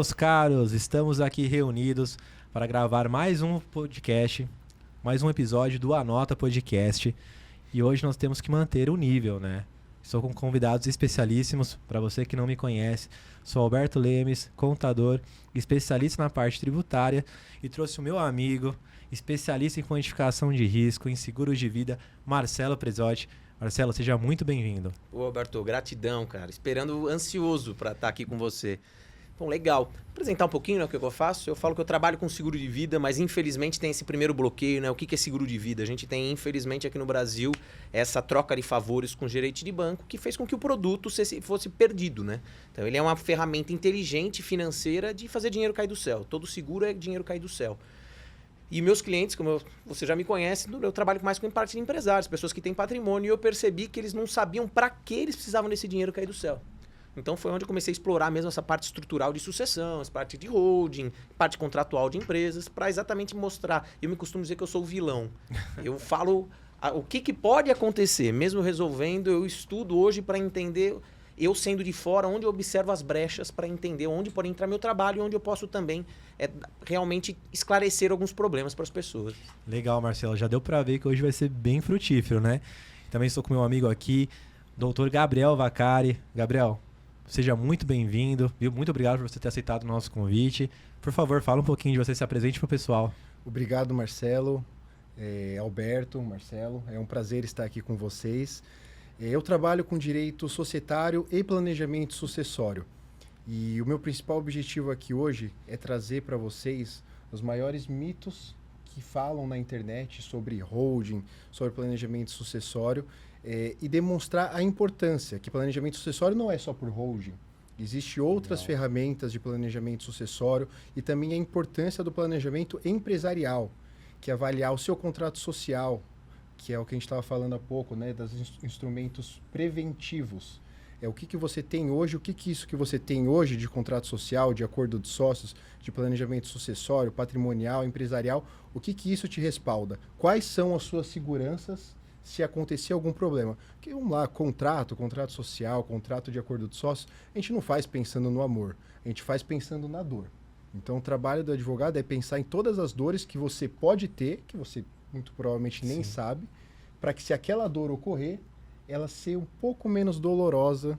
meus caros, estamos aqui reunidos para gravar mais um podcast, mais um episódio do Anota Podcast. E hoje nós temos que manter o nível, né? Estou com convidados especialíssimos. Para você que não me conhece, sou Alberto Lemes, contador, especialista na parte tributária, e trouxe o meu amigo, especialista em quantificação de risco, em seguros de vida, Marcelo Presotti. Marcelo, seja muito bem-vindo. Ô, Alberto, gratidão, cara. Esperando, ansioso para estar aqui com você. Bom, legal. Vou apresentar um pouquinho, né, o que eu faço. Eu falo que eu trabalho com seguro de vida, mas infelizmente tem esse primeiro bloqueio, né? O que é seguro de vida? A gente tem, infelizmente, aqui no Brasil, essa troca de favores com gerente de banco que fez com que o produto fosse perdido, né? Então, ele é uma ferramenta inteligente, financeira, de fazer dinheiro cair do céu. Todo seguro é dinheiro cair do céu. E meus clientes, você já me conhece, eu trabalho mais com parte de empresários, pessoas que têm patrimônio, e eu percebi que eles não sabiam para que eles precisavam desse dinheiro cair do céu. Então foi onde eu comecei a explorar mesmo essa parte estrutural de sucessão, essa parte de holding, parte contratual de empresas, para exatamente mostrar. Eu me costumo dizer que eu sou o vilão. Eu falo o que pode acontecer, mesmo resolvendo, eu estudo hoje para entender, eu sendo de fora, onde eu observo as brechas para entender onde pode entrar meu trabalho e onde eu posso também realmente esclarecer alguns problemas para as pessoas. Legal, Marcelo. Já deu para ver que hoje vai ser bem frutífero, né? Também estou com meu amigo aqui, Dr. Gabriel Vaccari. Gabriel, seja muito bem-vindo. Muito obrigado por você ter aceitado o nosso convite. Por favor, fala um pouquinho de você, se apresente para o pessoal. Obrigado, Marcelo, Alberto, Marcelo. É um prazer estar aqui com vocês. Eu trabalho com direito societário e planejamento sucessório. E o meu principal objetivo aqui hoje é trazer para vocês os maiores mitos que falam na internet sobre holding, sobre planejamento sucessório, e demonstrar a importância que planejamento sucessório não é só por holding. Existem outras ferramentas de planejamento sucessório e também a importância do planejamento empresarial, que é avaliar o seu contrato social, que é o que a gente estava falando há pouco, né, dos instrumentos preventivos. O que você tem hoje, o que isso que você tem hoje de contrato social, de acordo de sócios, de planejamento sucessório, patrimonial, empresarial, o que isso te respalda? Quais são as suas seguranças se acontecer algum problema? Porque, vamos lá, contrato social, contrato de acordo de sócios, a gente não faz pensando no amor, a gente faz pensando na dor. Então, o trabalho do advogado é pensar em todas as dores que você pode ter, que você muito provavelmente nem sabe, para que se aquela dor ocorrer, ela ser um pouco menos dolorosa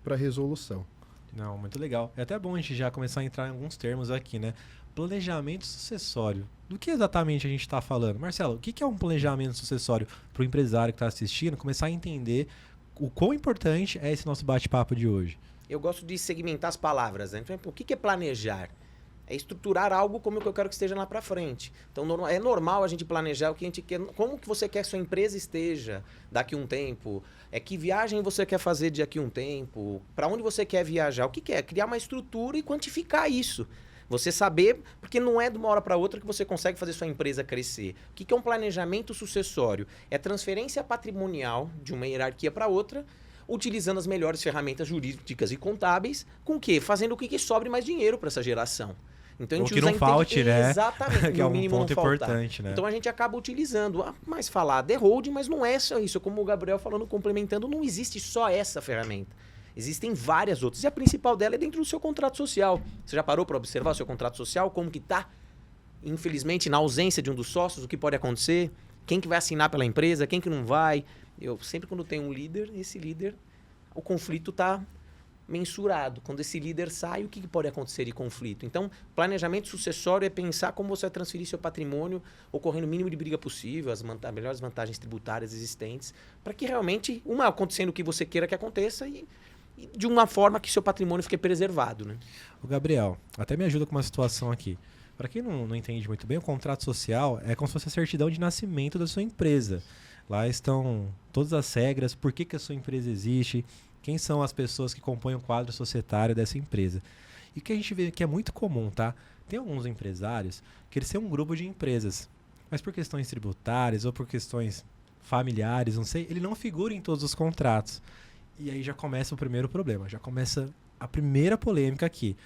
para a resolução. Não, muito legal. É até bom a gente já começar a entrar em alguns termos aqui, né? Planejamento sucessório. Do que exatamente a gente está falando? Marcelo, o que é um planejamento sucessório para o empresário que está assistindo começar a entender o quão importante é esse nosso bate-papo de hoje? Eu gosto de segmentar as palavras, né? Então, o que é planejar? É estruturar algo como que eu quero que esteja lá para frente. Então, é normal a gente planejar o que a gente quer, como que você quer que sua empresa esteja daqui a um tempo, que viagem você quer fazer daqui a um tempo, para onde você quer viajar, o que é? Criar uma estrutura e quantificar isso. Você saber, porque não é de uma hora para outra que você consegue fazer sua empresa crescer. O que é um planejamento sucessório? É transferência patrimonial de uma hierarquia para outra, utilizando as melhores ferramentas jurídicas e contábeis, com o quê? Fazendo o que sobre mais dinheiro para essa geração. Então, a gente que não falte, né? Exatamente. Que é um ponto importante, né? Então, a gente acaba utilizando. Mas falar de holding, mas não é só isso. Como o Gabriel falando, complementando, não existe só essa ferramenta. Existem várias outras. E a principal dela é dentro do seu contrato social. Você já parou para observar o seu contrato social? Como que está? Infelizmente, na ausência de um dos sócios, o que pode acontecer? Quem que vai assinar pela empresa? Quem que não vai? Eu sempre, quando tenho um líder, esse líder, o conflito está mensurado. Quando esse líder sai, o que pode acontecer de conflito? Então, planejamento sucessório é pensar como você vai transferir seu patrimônio, ocorrendo o mínimo de briga possível, as melhores vantagens tributárias existentes, para que realmente, acontecendo o que você queira que aconteça e de uma forma que seu patrimônio fique preservado, né? O Gabriel, até me ajuda com uma situação aqui. Para quem não entende muito bem, o contrato social é como se fosse a certidão de nascimento da sua empresa. Lá estão todas as regras, por que a sua empresa existe, quem são as pessoas que compõem o quadro societário dessa empresa. E o que a gente vê que é muito comum, tá? Tem alguns empresários que eles têm um grupo de empresas, mas por questões tributárias ou por questões familiares, não sei, ele não figura em todos os contratos. E aí já começa o primeiro problema, já começa a primeira polêmica aqui.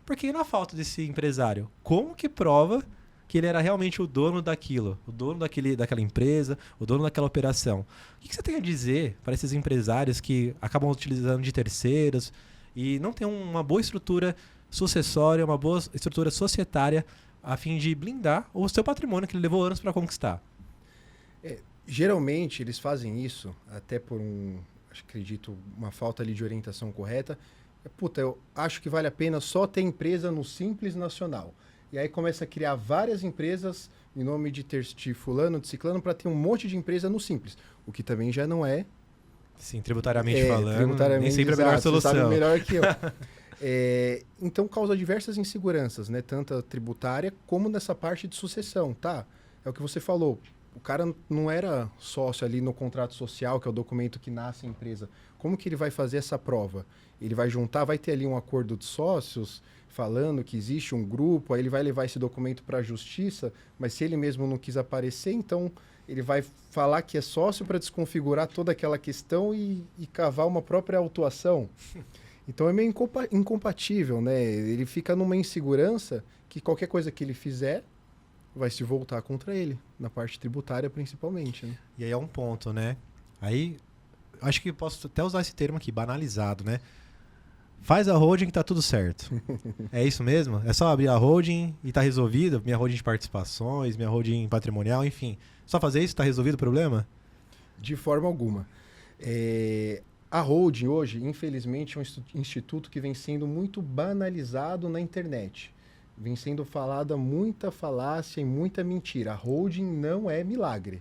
Porque na falta desse empresário, como que prova que ele era realmente o dono daquilo, o dono daquela empresa, o dono daquela operação? O que você tem a dizer para esses empresários que acabam utilizando de terceiros e não tem uma boa estrutura sucessória, uma boa estrutura societária a fim de blindar o seu patrimônio que ele levou anos para conquistar? Geralmente eles fazem isso até por acredito, uma falta ali de orientação correta. Puta, eu acho que vale a pena só ter empresa no Simples Nacional. E aí começa a criar várias empresas em nome de fulano, de ciclano, para ter um monte de empresa no Simples. O que também já não é... Sim, tributariamente falando, nem sempre exato, é a melhor solução. Você sabe melhor que eu. Então causa diversas inseguranças, né? Tanto a tributária como nessa parte de sucessão, tá? É o que você falou. O cara não era sócio ali no contrato social, que é o documento que nasce a empresa. Como que ele vai fazer essa prova? Ele vai juntar, vai ter ali um acordo de sócios falando que existe um grupo, aí ele vai levar esse documento para a justiça, mas se ele mesmo não quis aparecer, então ele vai falar que é sócio para desconfigurar toda aquela questão e cavar uma própria autuação. Então é meio incompatível, né? Ele fica numa insegurança que qualquer coisa que ele fizer vai se voltar contra ele, na parte tributária principalmente. Né? E aí é um ponto, né? Aí, acho que posso até usar esse termo aqui, banalizado, né? Faz a holding que tá tudo certo. É isso mesmo? É só abrir a holding e tá resolvido? Minha holding de participações, minha holding patrimonial, enfim. Só fazer isso, tá resolvido o problema? De forma alguma. A holding hoje, infelizmente, é um instituto que vem sendo muito banalizado na internet. Vem sendo falada muita falácia e muita mentira. A holding não é milagre.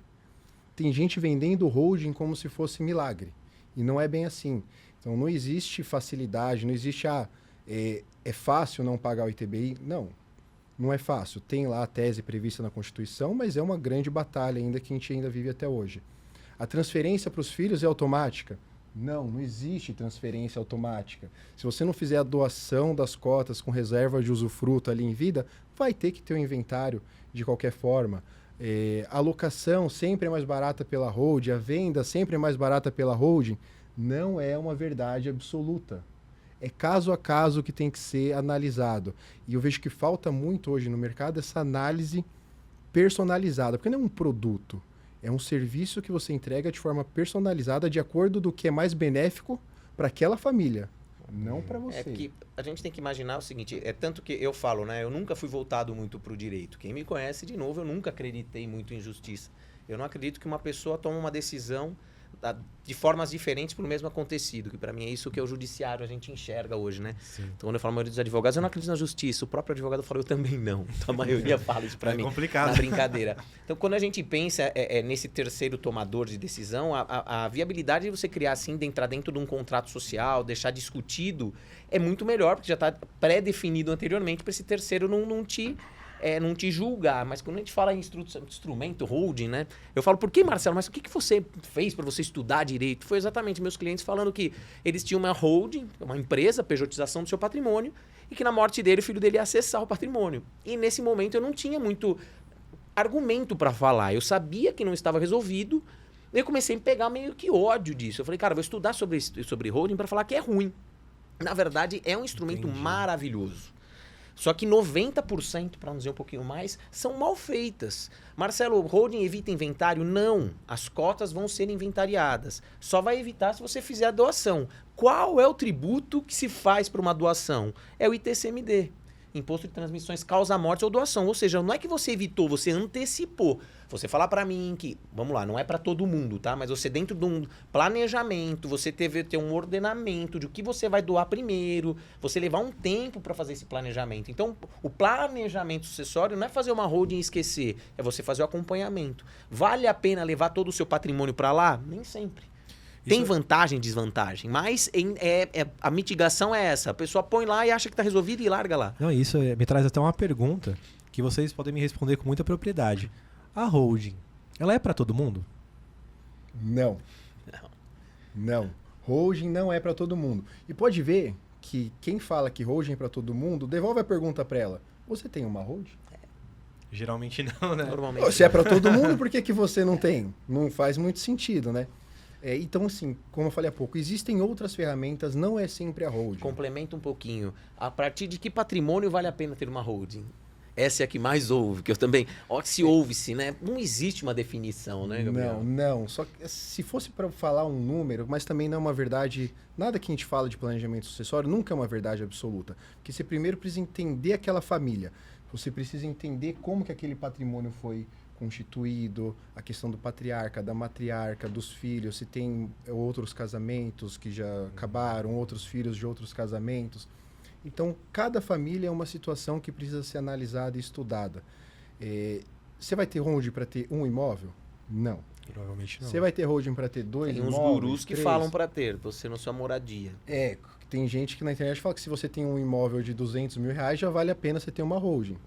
Tem gente vendendo holding como se fosse milagre. E não é bem assim. Então não existe facilidade, não existe é fácil não pagar o ITBI. Não é fácil. Tem lá a tese prevista na Constituição, mas é uma grande batalha ainda que a gente ainda vive até hoje. A transferência para os filhos é automática? Não existe transferência automática. Se você não fizer a doação das cotas com reserva de usufruto ali em vida, vai ter que ter um inventário de qualquer forma. A alocação sempre é mais barata pela holding, a venda sempre é mais barata pela holding. Não é uma verdade absoluta. É caso a caso que tem que ser analisado. E eu vejo que falta muito hoje no mercado essa análise personalizada, porque não é um produto. É um serviço que você entrega de forma personalizada de acordo do que é mais benéfico para aquela família, não para você. É que a gente tem que imaginar o seguinte, é tanto que eu falo, né? Eu nunca fui voltado muito para o direito. Quem me conhece, de novo, eu nunca acreditei muito em justiça. Eu não acredito que uma pessoa tome uma decisão de formas diferentes para o mesmo acontecido, que para mim é isso que é o judiciário, a gente enxerga hoje, né? Sim. Então, quando eu falo a maioria dos advogados, eu não acredito na justiça. O próprio advogado falou, eu também não. Então, a maioria fala isso para mim. É complicado. Na brincadeira. Então, quando a gente pensa nesse terceiro tomador de decisão, a viabilidade de você criar assim, de entrar dentro de um contrato social, deixar discutido, é muito melhor, porque já está pré-definido anteriormente para esse terceiro não te julgar. Mas quando a gente fala em instrumento, holding, né? Eu falo, por que, Marcelo? Mas o que você fez para você estudar direito? Foi exatamente meus clientes falando que eles tinham uma holding, uma empresa, pejotização do seu patrimônio, e que na morte dele, o filho dele ia acessar o patrimônio. E nesse momento eu não tinha muito argumento para falar. Eu sabia que não estava resolvido, e eu comecei a pegar meio que ódio disso. Eu falei, cara, vou estudar sobre holding para falar que é ruim. Na verdade, é um instrumento maravilhoso. Só que 90%, para não dizer um pouquinho mais, são mal feitas. Marcelo, holding evita inventário? Não. As cotas vão ser inventariadas. Só vai evitar se você fizer a doação. Qual é o tributo que se faz para uma doação? É o ITCMD. Imposto de Transmissões Causa-Morte ou Doação. Ou seja, não é que você evitou, você antecipou. Você falar para mim que, vamos lá, não é para todo mundo, tá? Mas você dentro de um planejamento, você ter um ordenamento de o que você vai doar primeiro, você levar um tempo para fazer esse planejamento. Então, o planejamento sucessório não é fazer uma holding e esquecer, é você fazer o acompanhamento. Vale a pena levar todo o seu patrimônio para lá? Nem sempre. Tem vantagem e desvantagem, mas a mitigação é essa. A pessoa põe lá e acha que está resolvido e larga lá. Não, isso me traz até uma pergunta que vocês podem me responder com muita propriedade. A holding, ela é para todo mundo? Não. Holding não é para todo mundo. E pode ver que quem fala que holding é para todo mundo, devolve a pergunta para ela. Você tem uma holding? Geralmente não, né? Normalmente. Se é para todo mundo, por que você não tem? Não faz muito sentido, né? Então, assim, como eu falei há pouco, existem outras ferramentas, não é sempre a holding. Complementa um pouquinho. A partir de que patrimônio vale a pena ter uma holding? Essa é a que mais ouve, que eu também... Ó, que se ouve-se, né? Não existe uma definição, né, Gabriel? Não. Só que se fosse para falar um número, mas também não é uma verdade... Nada que a gente fala de planejamento sucessório nunca é uma verdade absoluta. Porque você primeiro precisa entender aquela família. Você precisa entender como que aquele patrimônio foi constituído, a questão do patriarca, da matriarca, dos filhos, se tem outros casamentos que já acabaram, outros filhos de outros casamentos. Então, cada família é uma situação que precisa ser analisada e estudada. Você vai ter holding para ter um imóvel? Não. Provavelmente não. Você vai ter holding para ter dois Tem imóveis? uns gurus que 3? falam para ter, você na sua moradia. Tem gente que na internet fala que se você tem um imóvel de 200 mil reais, já vale a pena você ter uma holding.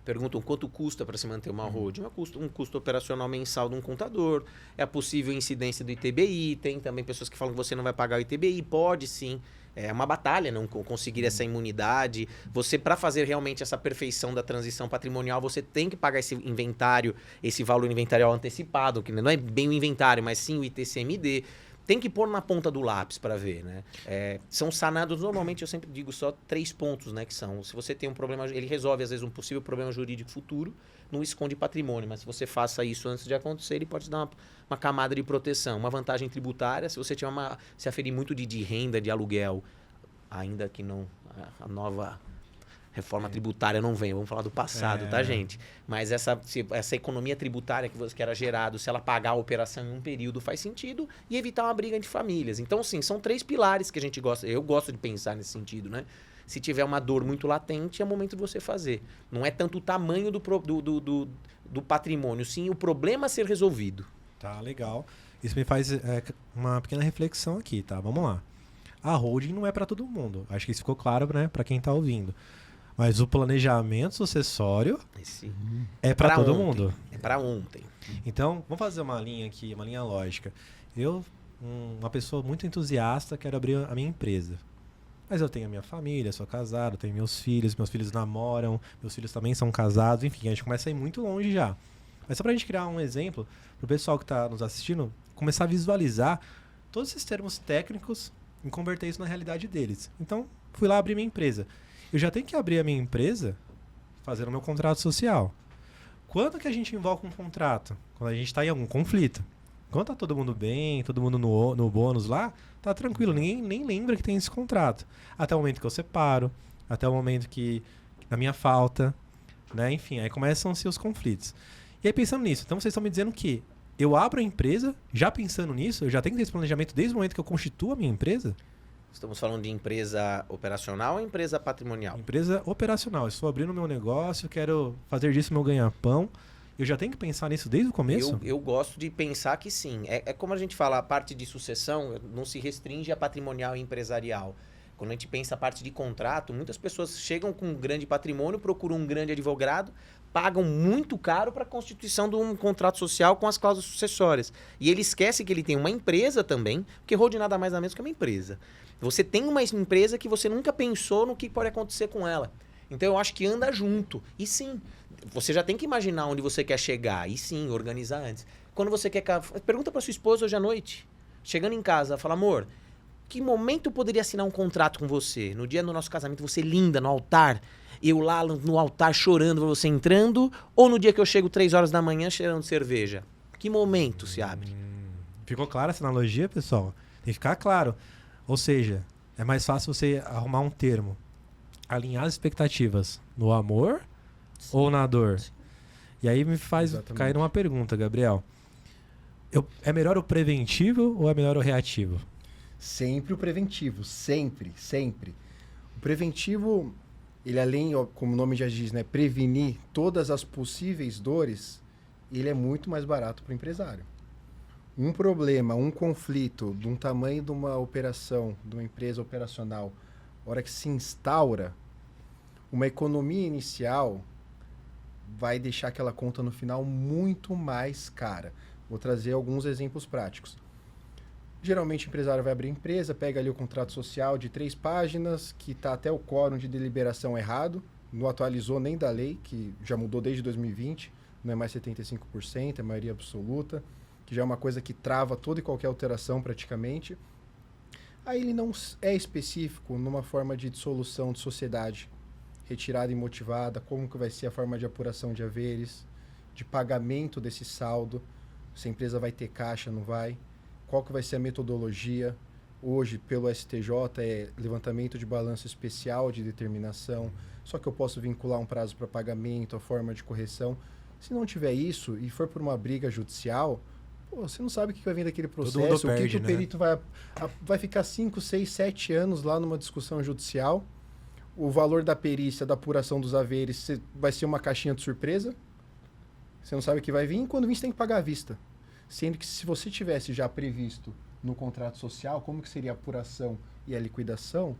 Perguntam quanto custa para se manter uma holding. Um custo operacional mensal de um contador. É a possível incidência do ITBI. Tem também pessoas que falam que você não vai pagar o ITBI. Pode sim. É uma batalha não conseguir essa imunidade. Você, para fazer realmente essa perfeição da transição patrimonial, você tem que pagar esse inventário, esse valor inventarial antecipado, que não é bem o inventário, mas sim o ITCMD. Tem que pôr na ponta do lápis para ver, né? São sanados, normalmente eu sempre digo só 3 pontos, né? Que são, se você tem um problema, ele resolve às vezes um possível problema jurídico futuro, não esconde patrimônio, mas se você faça isso antes de acontecer, ele pode te dar uma camada de proteção. Uma vantagem tributária, se você tiver se aferir muito de renda, de aluguel, ainda que não a nova reforma tributária não venha, vamos falar do passado, tá, gente? Mas essa economia tributária que era gerada, se ela pagar a operação em um período, faz sentido e evitar uma briga entre famílias. Então, sim, são 3 pilares que a gente gosta, eu gosto de pensar nesse sentido, né? Se tiver uma dor muito latente, é o momento de você fazer. Não é tanto o tamanho do patrimônio, sim o problema a ser resolvido. Tá, legal. Isso me faz uma pequena reflexão aqui, tá? Vamos lá. A holding não é para todo mundo. Acho que isso ficou claro, né, para quem está ouvindo. Mas o planejamento sucessório é para todo mundo. É para ontem. Então, vamos fazer uma linha aqui, uma linha lógica. Eu, uma pessoa muito entusiasta, quero abrir a minha empresa. Mas eu tenho a minha família, sou casado, tenho meus filhos namoram, meus filhos também são casados, enfim, a gente começa a ir muito longe já. Mas só para a gente criar um exemplo, para o pessoal que está nos assistindo, começar a visualizar todos esses termos técnicos e converter isso na realidade deles. Então, fui lá abrir minha empresa. Eu já tenho que abrir a minha empresa fazendo o meu contrato social. Quando que a gente invoca um contrato? Quando a gente está em algum conflito. Quando tá todo mundo bem, todo mundo no bônus lá, tá tranquilo, ninguém nem lembra que tem esse contrato. Até o momento que eu separo, até o momento que na minha falta, né? Enfim, aí começam-se os conflitos. E aí pensando nisso, então vocês estão me dizendo que eu abro a empresa, já pensando nisso, eu já tenho que ter esse planejamento desde o momento que eu constituo a minha empresa? Estamos falando de empresa operacional ou empresa patrimonial? Empresa operacional. Eu estou abrindo meu negócio, quero fazer disso meu ganha-pão. Eu já tenho que pensar nisso desde o começo? Eu gosto de pensar que sim. É como a gente fala, a parte de sucessão não se restringe a patrimonial e empresarial. Quando a gente pensa a parte de contrato, muitas pessoas chegam com um grande patrimônio, procuram um grande advogado, pagam muito caro para a constituição de um contrato social com as cláusulas sucessórias. E ele esquece que ele tem uma empresa também, porque holding nada mais nada menos que uma empresa. Você tem uma empresa que você nunca pensou no que pode acontecer com ela. Então eu acho que anda junto. E sim, você já tem que imaginar onde você quer chegar. E sim, organizar antes. Quando você quer... Pergunta para sua esposa hoje à noite. Chegando em casa, fala, amor, que momento eu poderia assinar um contrato com você? No dia do nosso casamento, você linda no altar, eu lá no altar chorando, você entrando, ou no dia que eu chego 3 horas da manhã cheirando cerveja? Que momento se abre? Ficou clara essa analogia, pessoal? Tem que ficar claro. Ou seja, é mais fácil você arrumar um termo, alinhar as expectativas no amor ou na dor? Sim. E aí me faz cair numa pergunta, Gabriel. É melhor o preventivo ou é melhor o reativo? Sempre o preventivo, sempre, sempre. O preventivo, ele além, como o nome já diz, né, prevenir todas as possíveis dores, ele é muito mais barato para o empresário. Um problema, um conflito de um tamanho de uma operação, de uma empresa operacional, a hora que se instaura, uma economia inicial vai deixar aquela conta no final muito mais cara. Vou trazer alguns exemplos práticos. Geralmente o empresário vai abrir empresa, pega ali o contrato social de 3 páginas, que está até o quórum de deliberação errado, não atualizou nem da lei, que já mudou desde 2020, não é mais 75%, é maioria absoluta, que já é uma coisa que trava toda e qualquer alteração praticamente. Aí ele não é específico numa forma de dissolução de sociedade, retirada imotivada, como que vai ser a forma de apuração de haveres, de pagamento desse saldo, se a empresa vai ter caixa, não vai, qual que vai ser a metodologia. Hoje, pelo STJ, é levantamento de balanço especial de determinação, só que eu posso vincular um prazo para pagamento, a forma de correção. Se não tiver isso e for por uma briga judicial, pô, você não sabe o que vai vir daquele processo, o que o perito vai ficar 5, 6, 7 anos lá numa discussão judicial. O valor da perícia, da apuração dos haveres, vai ser uma caixinha de surpresa. Você não sabe o que vai vir, e quando vir você tem que pagar à vista. Sendo que se você tivesse já previsto no contrato social, como que seria a apuração e a liquidação,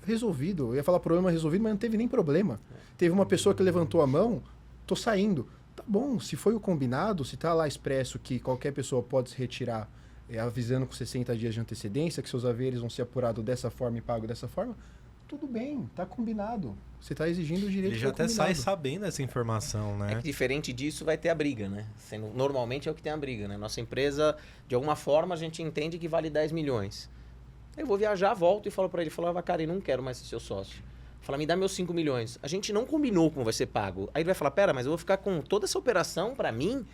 resolvido. Eu ia falar problema resolvido, mas não teve nem problema. Teve uma pessoa que levantou a mão, tô saindo. Tá bom, se foi o combinado, se tá lá expresso que qualquer pessoa pode se retirar avisando com 60 dias de antecedência, que seus haveres vão ser apurados dessa forma e pagos dessa forma, tudo bem, tá combinado. Você tá exigindo o direito. Ele já até sai sabendo essa informação, né? É que diferente disso vai ter a briga, né? Normalmente é o que tem a briga, né? Nossa empresa, de alguma forma, a gente entende que vale 10 milhões. Eu vou viajar, volto e falo para ele, cara, eu não quero mais ser seu sócio. Fala, me dá meus 5 milhões. A gente não combinou como vai ser pago. Aí ele vai falar, pera, mas eu vou ficar com toda essa operação para mim?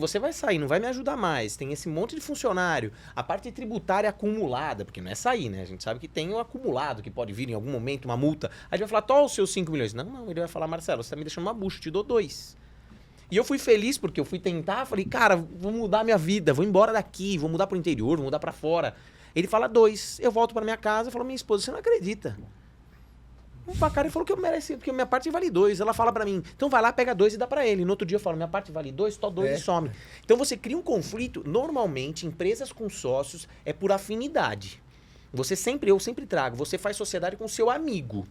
Você vai sair, não vai me ajudar mais. Tem esse monte de funcionário. A parte tributária acumulada, porque não é sair, né? A gente sabe que tem o acumulado, que pode vir em algum momento uma multa. Aí ele vai falar, toma os seus 5 milhões. Não, ele vai falar, Marcelo, você tá me deixando uma bucha, te dou 2. E eu fui feliz porque eu fui tentar, falei, cara, vou mudar minha vida, vou embora daqui, vou mudar pro interior, vou mudar para fora. Ele fala 2. Eu volto para minha casa e falo, minha esposa, você não acredita. O cara falou que eu mereci, porque minha parte vale 2. Ela fala pra mim, então vai lá, pega 2 e dá pra ele. No outro dia eu falo, minha parte vale 2, só 2 e some. Então você cria um conflito. Normalmente, empresas com sócios é por afinidade. Eu sempre trago, você faz sociedade com seu amigo.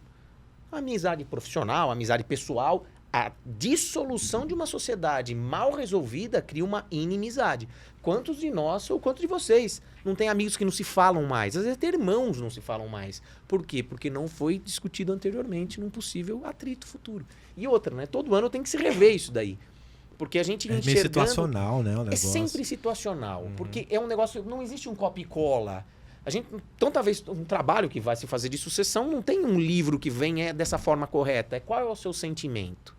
Amizade profissional, amizade pessoal. A dissolução de uma sociedade mal resolvida cria uma inimizade. Quantos de nós ou quantos de vocês não tem amigos que não se falam mais? Às vezes até irmãos não se falam mais. Por quê? Porque não foi discutido anteriormente num possível atrito futuro. E outra, né? Todo ano tem que se rever isso daí. Porque a gente meio situacional, né? O negócio. É sempre situacional. Porque é um negócio... Não existe um copia e cola. Então, talvez um trabalho que vai se fazer de sucessão não tem um livro que venha dessa forma correta. Qual é o seu sentimento?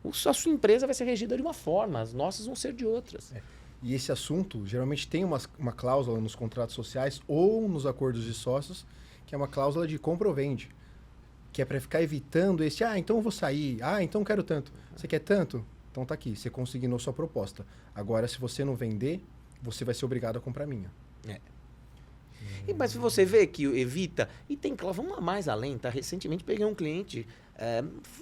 A sua empresa vai ser regida de uma forma, as nossas vão ser de outras. E esse assunto, geralmente tem uma cláusula nos contratos sociais ou nos acordos de sócios, que é uma cláusula de compra ou vende. Que é para ficar evitando esse, então eu vou sair, então eu quero tanto. Você quer tanto? Então tá aqui, você consignou sua proposta. Agora, se você não vender, você vai ser obrigado a comprar a minha. Mas se você vê que evita, e tem cláusula, vamos mais além, tá? Recentemente peguei um cliente,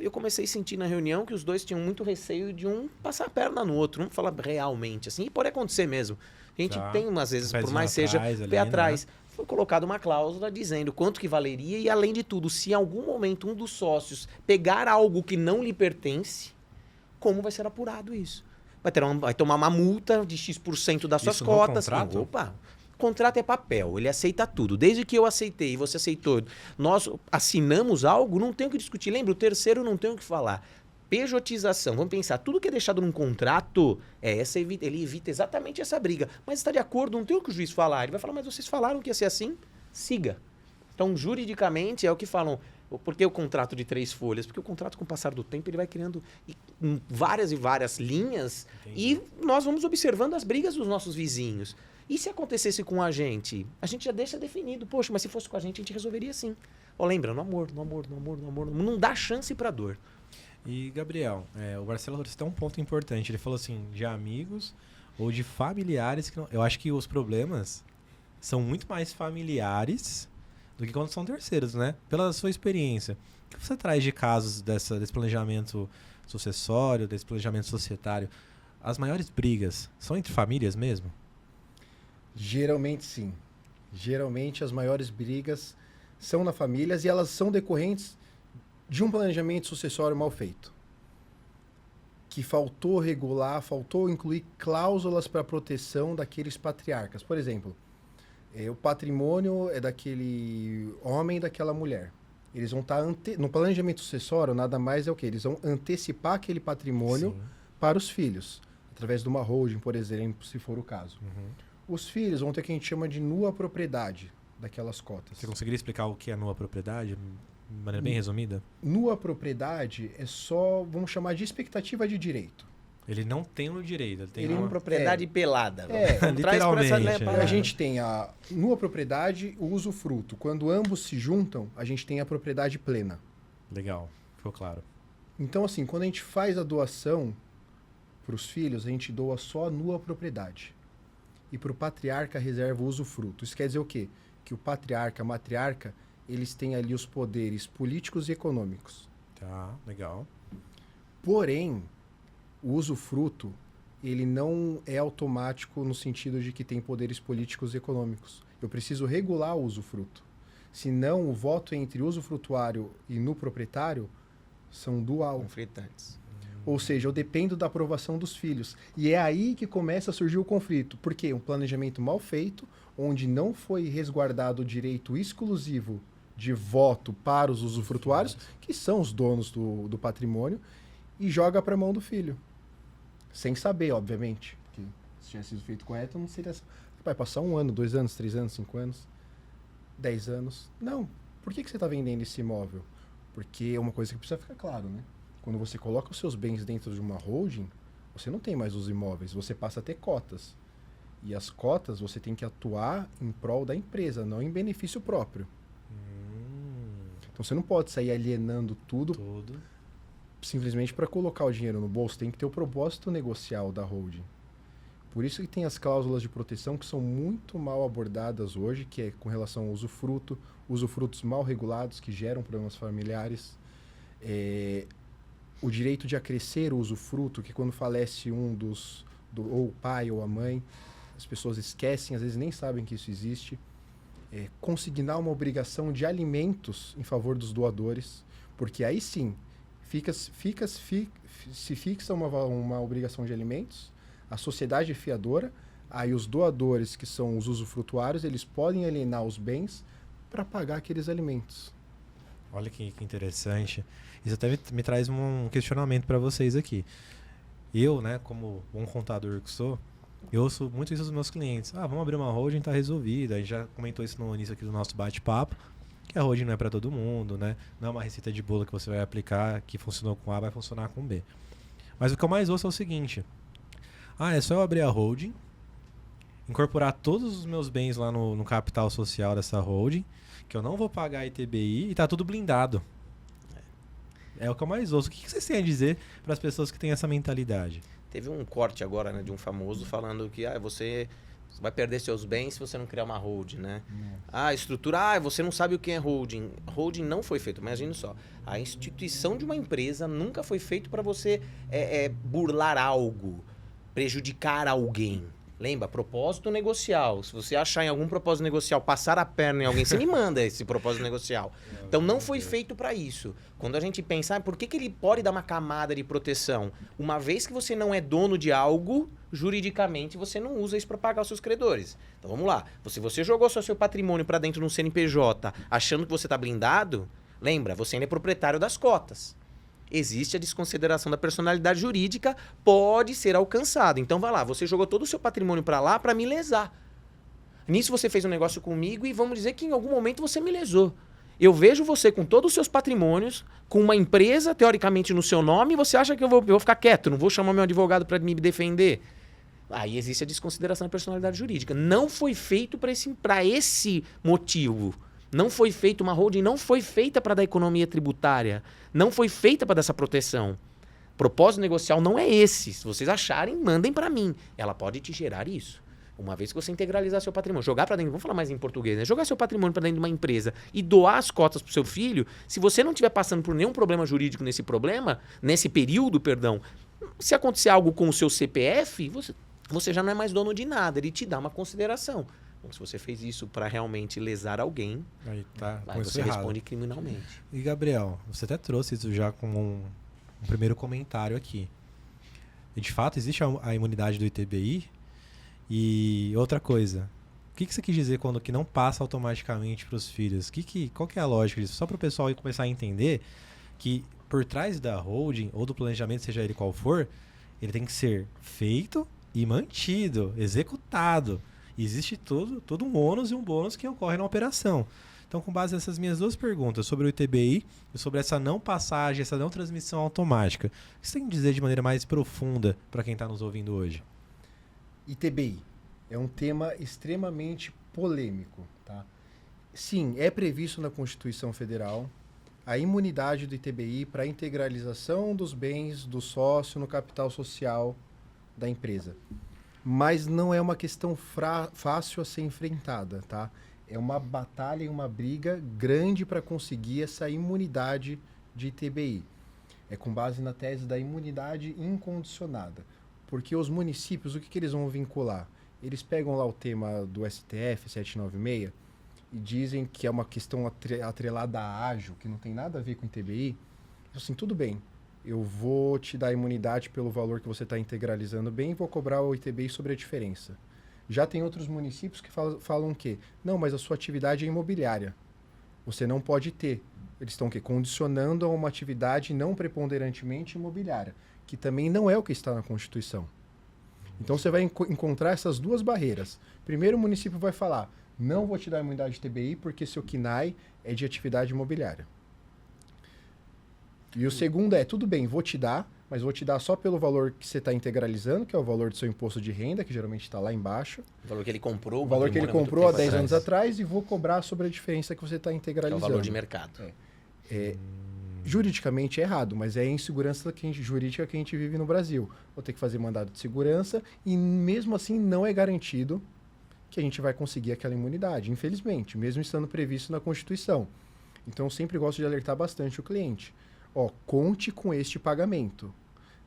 eu comecei a sentir na reunião que os dois tinham muito receio de um passar a perna no outro, vamos falar realmente assim, e pode acontecer mesmo. A gente tem, às vezes, por mais seja, pé atrás. Né? Foi colocada uma cláusula dizendo quanto que valeria e, além de tudo, se em algum momento um dos sócios pegar algo que não lhe pertence, como vai ser apurado isso? Vai tomar uma multa de X% das suas cotas. Opa! Contrato é papel, ele aceita tudo. Desde que eu aceitei e você aceitou, nós assinamos algo, não tem o que discutir. Lembra, o terceiro não tem o que falar. Pejotização, vamos pensar, tudo que é deixado num contrato, ele evita exatamente essa briga. Mas está de acordo, não tem o que o juiz falar. Ele vai falar, mas vocês falaram que ia ser assim? Siga. Então, juridicamente, é o que falam. Por que o contrato de 3 folhas? Porque o contrato, com o passar do tempo, ele vai criando várias e várias linhas. Entendi. E nós vamos observando as brigas dos nossos vizinhos. E se acontecesse com a gente já deixa definido. Poxa, mas se fosse com a gente resolveria assim. Lembra, no amor. Não dá chance pra dor. E, Gabriel, o Marcelo trouxe um ponto importante. Ele falou assim, de amigos ou de familiares. Eu acho que os problemas são muito mais familiares do que quando são terceiros, né? Pela sua experiência. O que você traz de casos desse planejamento sucessório, desse planejamento societário? As maiores brigas são entre famílias mesmo? Geralmente sim. Geralmente as maiores brigas são na famílias e elas são decorrentes de um planejamento sucessório mal feito. Que faltou regular, faltou incluir cláusulas para proteção daqueles patriarcas. Por exemplo, o patrimônio é daquele homem e daquela mulher. Eles vão estar... No planejamento sucessório, nada mais é o quê? Eles vão antecipar aquele patrimônio para os filhos. Através de uma holding, por exemplo, se for o caso. Os filhos vão ter o que a gente chama de nua propriedade daquelas cotas. Você conseguiria explicar o que é nua propriedade? De maneira bem resumida? Nua propriedade é só, vamos chamar de expectativa de direito. Ele não tem no direito. Ele tem Ele é uma propriedade pelada. literalmente, A gente tem a nua propriedade, o usufruto. Quando ambos se juntam, a gente tem a propriedade plena. Legal, ficou claro. Então, assim, quando a gente faz a doação para os filhos, a gente doa só a nua propriedade. E para o patriarca reserva o usufruto. Isso quer dizer o quê? Que o patriarca, a matriarca, eles têm ali os poderes políticos e econômicos. Tá, legal. Porém, o usufruto, ele não é automático no sentido de que tem poderes políticos e econômicos. Eu preciso regular o usufruto. Senão, o voto entre usufrutuário e no proprietário são dual. Conflitantes. Ou seja, eu dependo da aprovação dos filhos. E é aí que começa a surgir o conflito. Por quê? Um planejamento mal feito, onde não foi resguardado o direito exclusivo de voto para os usufrutuários, que são os donos do patrimônio, e joga para a mão do filho. Sem saber, obviamente. Que se tivesse sido feito correto, não seria... Vai passar 1 ano, 2 anos, 3 anos, 5 anos, 10 anos. Não. Por que você está vendendo esse imóvel? Porque é uma coisa que precisa ficar claro, né? Quando você coloca os seus bens dentro de uma holding, você não tem mais os imóveis, você passa a ter cotas. E as cotas você tem que atuar em prol da empresa, não em benefício próprio. Então você não pode sair alienando tudo. Simplesmente para colocar o dinheiro no bolso. Tem que ter o propósito negocial da holding. Por isso que tem as cláusulas de proteção que são muito mal abordadas hoje, que é com relação ao usufruto, usufrutos mal regulados que geram problemas familiares, o direito de acrescer o usufruto, que quando falece um ou o pai ou a mãe, as pessoas esquecem, às vezes nem sabem que isso existe. Consignar uma obrigação de alimentos em favor dos doadores, porque aí sim se fixa uma obrigação de alimentos, a sociedade é fiadora, aí os doadores, que são os usufrutuários, eles podem alienar os bens para pagar aqueles alimentos. Olha que interessante. Isso até me traz um questionamento para vocês aqui. Eu, né, como bom contador que sou, eu ouço muito isso dos meus clientes. Vamos abrir uma holding, tá resolvida. A gente já comentou isso no início aqui do nosso bate-papo, que a holding não é para todo mundo, né? Não é uma receita de bolo que você vai aplicar, que funcionou com A, vai funcionar com B. Mas o que eu mais ouço é o seguinte. É só eu abrir a holding, incorporar todos os meus bens lá no capital social dessa holding, que eu não vou pagar ITBI e tá tudo blindado. É o que eu mais ouço. O que vocês têm a dizer para as pessoas que têm essa mentalidade? Teve um corte agora, né, de um famoso falando que você vai perder seus bens se você não criar uma holding, né? Estrutura, você não sabe o que é holding. Holding não foi feito, imagina só. A instituição de uma empresa nunca foi feito para você burlar algo, prejudicar alguém. Lembra? Propósito negocial. Se você achar em algum propósito negocial, passar a perna em alguém, você me manda esse propósito negocial. Então não foi feito para isso. Quando a gente pensa, por que ele pode dar uma camada de proteção? Uma vez que você não é dono de algo, juridicamente você não usa isso para pagar os seus credores. Então vamos lá. Se você jogou só seu patrimônio para dentro de um CNPJ achando que você está blindado, lembra, você ainda é proprietário das cotas. Existe a desconsideração da personalidade jurídica, pode ser alcançado. Então vai lá, você jogou todo o seu patrimônio para lá para me lesar. Nisso você fez um negócio comigo e vamos dizer que em algum momento você me lesou. Eu vejo você com todos os seus patrimônios, com uma empresa teoricamente no seu nome, e você acha que eu vou ficar quieto, não vou chamar meu advogado para me defender? Aí existe a desconsideração da personalidade jurídica. Não foi feito para esse motivo. Não foi feita uma holding, não foi feita para dar economia tributária. Não foi feita para dar essa proteção. Propósito negocial não é esse. Se vocês acharem, mandem para mim. Ela pode te gerar isso. Uma vez que você integralizar seu patrimônio, jogar para dentro, vamos falar mais em português, né? Jogar seu patrimônio para dentro de uma empresa e doar as cotas para o seu filho, se você não estiver passando por nenhum problema jurídico nesse período, se acontecer algo com o seu CPF, você já não é mais dono de nada. Ele te dá uma consideração. Então, se você fez isso para realmente lesar alguém, aí você responde criminalmente. E, Gabriel, você até trouxe isso já com um primeiro comentário aqui. E, de fato, existe a imunidade do ITBI. E outra coisa, o que você quis dizer quando que não passa automaticamente para os filhos? Qual que é a lógica disso? Só para o pessoal começar a entender que por trás da holding ou do planejamento, seja ele qual for, ele tem que ser feito e mantido, executado. Existe todo um ônus e um bônus que ocorre na operação. Então, com base nessas minhas duas perguntas sobre o ITBI e sobre essa não passagem, essa não transmissão automática, o que você tem que dizer de maneira mais profunda para quem está nos ouvindo hoje? ITBI é um tema extremamente polêmico, tá? Sim, é previsto na Constituição Federal a imunidade do ITBI para a integralização dos bens do sócio no capital social da empresa. Mas não é uma questão fácil a ser enfrentada, tá? É uma batalha e uma briga grande para conseguir essa imunidade de ITBI. É com base na tese da imunidade incondicionada. Porque os municípios, o que eles vão vincular? Eles pegam lá o tema do STF 796 e dizem que é uma questão atrelada a ágio, que não tem nada a ver com ITBI. Assim, tudo bem, eu vou te dar imunidade pelo valor que você está integralizando bem e vou cobrar o ITBI sobre a diferença. Já tem outros municípios que falam que, não, mas a sua atividade é imobiliária. Você não pode ter. Eles estão condicionando a uma atividade não preponderantemente imobiliária, que também não é o que está na Constituição. Então você vai encontrar essas duas barreiras. Primeiro o município vai falar, não vou te dar imunidade de TBI porque seu KNAI é de atividade imobiliária. E o segundo é, tudo bem, vou te dar, mas vou te dar só pelo valor que você está integralizando, que é o valor do seu imposto de renda, que geralmente está lá embaixo. O valor que ele comprou. O valor que ele comprou há 10 anos atrás e vou cobrar sobre a diferença que você está integralizando. É o valor de mercado. Juridicamente é errado, mas é a insegurança jurídica que a gente vive no Brasil. Vou ter que fazer mandado de segurança e mesmo assim não é garantido que a gente vai conseguir aquela imunidade, infelizmente, mesmo estando previsto na Constituição. Então eu sempre gosto de alertar bastante o cliente. Conte com este pagamento.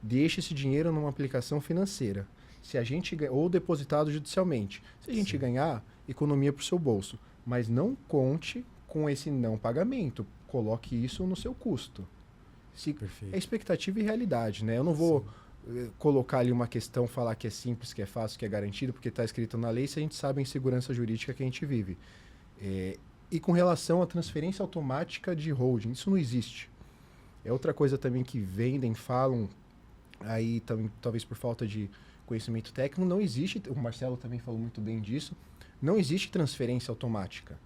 Deixe esse dinheiro numa aplicação financeira. Se a gente ou depositado judicialmente. Se a gente ganhar, economia para o seu bolso. Mas não conte com esse não pagamento. Coloque isso no seu custo. É expectativa e realidade, né? Eu não vou colocar ali uma questão, falar que é simples, que é fácil, que é garantido, porque está escrito na lei, se a gente sabe a insegurança jurídica que a gente vive. E com relação à transferência automática de holding, isso não existe. É outra coisa também que vendem, falam, aí também, talvez por falta de conhecimento técnico, não existe, o Marcelo também falou muito bem disso, não existe transferência automática.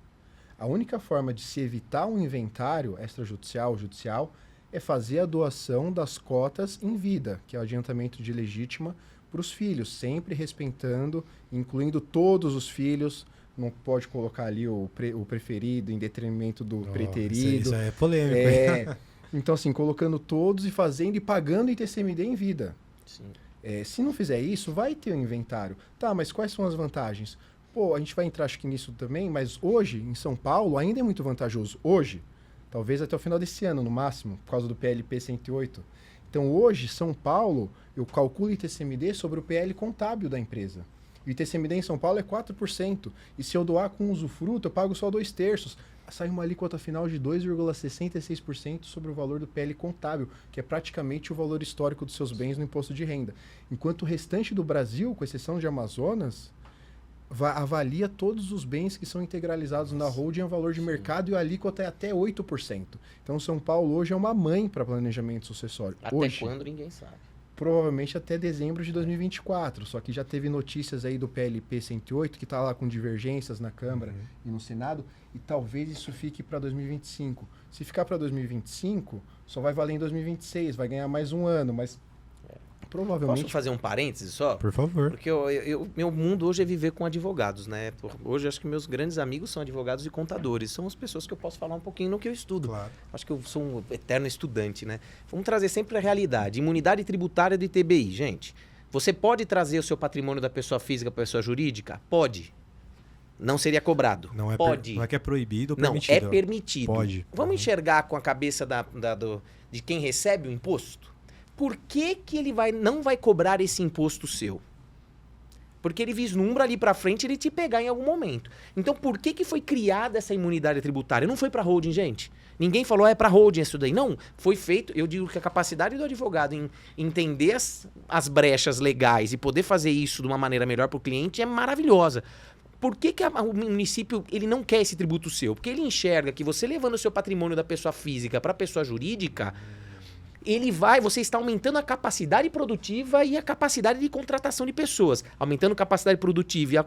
A única forma de se evitar um inventário extrajudicial, judicial, é fazer a doação das cotas em vida, que é o adiantamento de legítima para os filhos, sempre respeitando, incluindo todos os filhos. Não pode colocar ali o preferido em detrimento do preterido. Isso é polêmico. Então, assim, colocando todos e fazendo e pagando ITCMD em vida. Sim. Se não fizer isso, vai ter um inventário. Tá, mas quais são as vantagens? A gente vai entrar acho que nisso também, mas hoje, em São Paulo, ainda é muito vantajoso. Hoje, talvez até o final desse ano, no máximo, por causa do PLP 108. Então, hoje, São Paulo, eu calculo ITCMD sobre o PL contábil da empresa. E o ITCMD em São Paulo é 4%. E se eu doar com usufruto, eu pago só 2/3. Sai uma alíquota final de 2,66% sobre o valor do PL contábil, que é praticamente o valor histórico dos seus bens no imposto de renda. Enquanto o restante do Brasil, com exceção de Amazonas, avalia todos os bens que são integralizados na holding a valor de mercado e a alíquota é até 8%. Então, São Paulo hoje é uma mãe para planejamento sucessório. Até hoje, quando ninguém sabe. Provavelmente até dezembro de 2024. Só que já teve notícias aí do PLP 108, que está lá com divergências na Câmara e no Senado, e talvez isso fique para 2025. Se ficar para 2025, só vai valer em 2026, vai ganhar mais um ano, mas provavelmente... Posso fazer um parêntese só? Por favor. Porque meu mundo hoje é viver com advogados, né? Hoje acho que meus grandes amigos são advogados e contadores. São as pessoas que eu posso falar um pouquinho no que eu estudo. Claro. Acho que eu sou um eterno estudante, né? Vamos trazer sempre a realidade. Imunidade tributária do ITBI, gente. Você pode trazer o seu patrimônio da pessoa física para a pessoa jurídica? Pode. Não seria cobrado. Pode. Não é que é proibido ou não, permitido. é permitido. Pode. Vamos enxergar com a cabeça de quem recebe o imposto? Por que ele não vai cobrar esse imposto seu? Porque ele vislumbra ali para frente ele te pegar em algum momento. Então, por que foi criada essa imunidade tributária? Não foi para holding, gente. Ninguém falou, é para holding isso daí. Não, foi feito... Eu digo que a capacidade do advogado em entender as brechas legais e poder fazer isso de uma maneira melhor para o cliente é maravilhosa. Por que o município ele não quer esse tributo seu? Porque ele enxerga que você levando o seu patrimônio da pessoa física para a pessoa jurídica... você está aumentando a capacidade produtiva e a capacidade de contratação de pessoas. Aumentando a capacidade produtiva e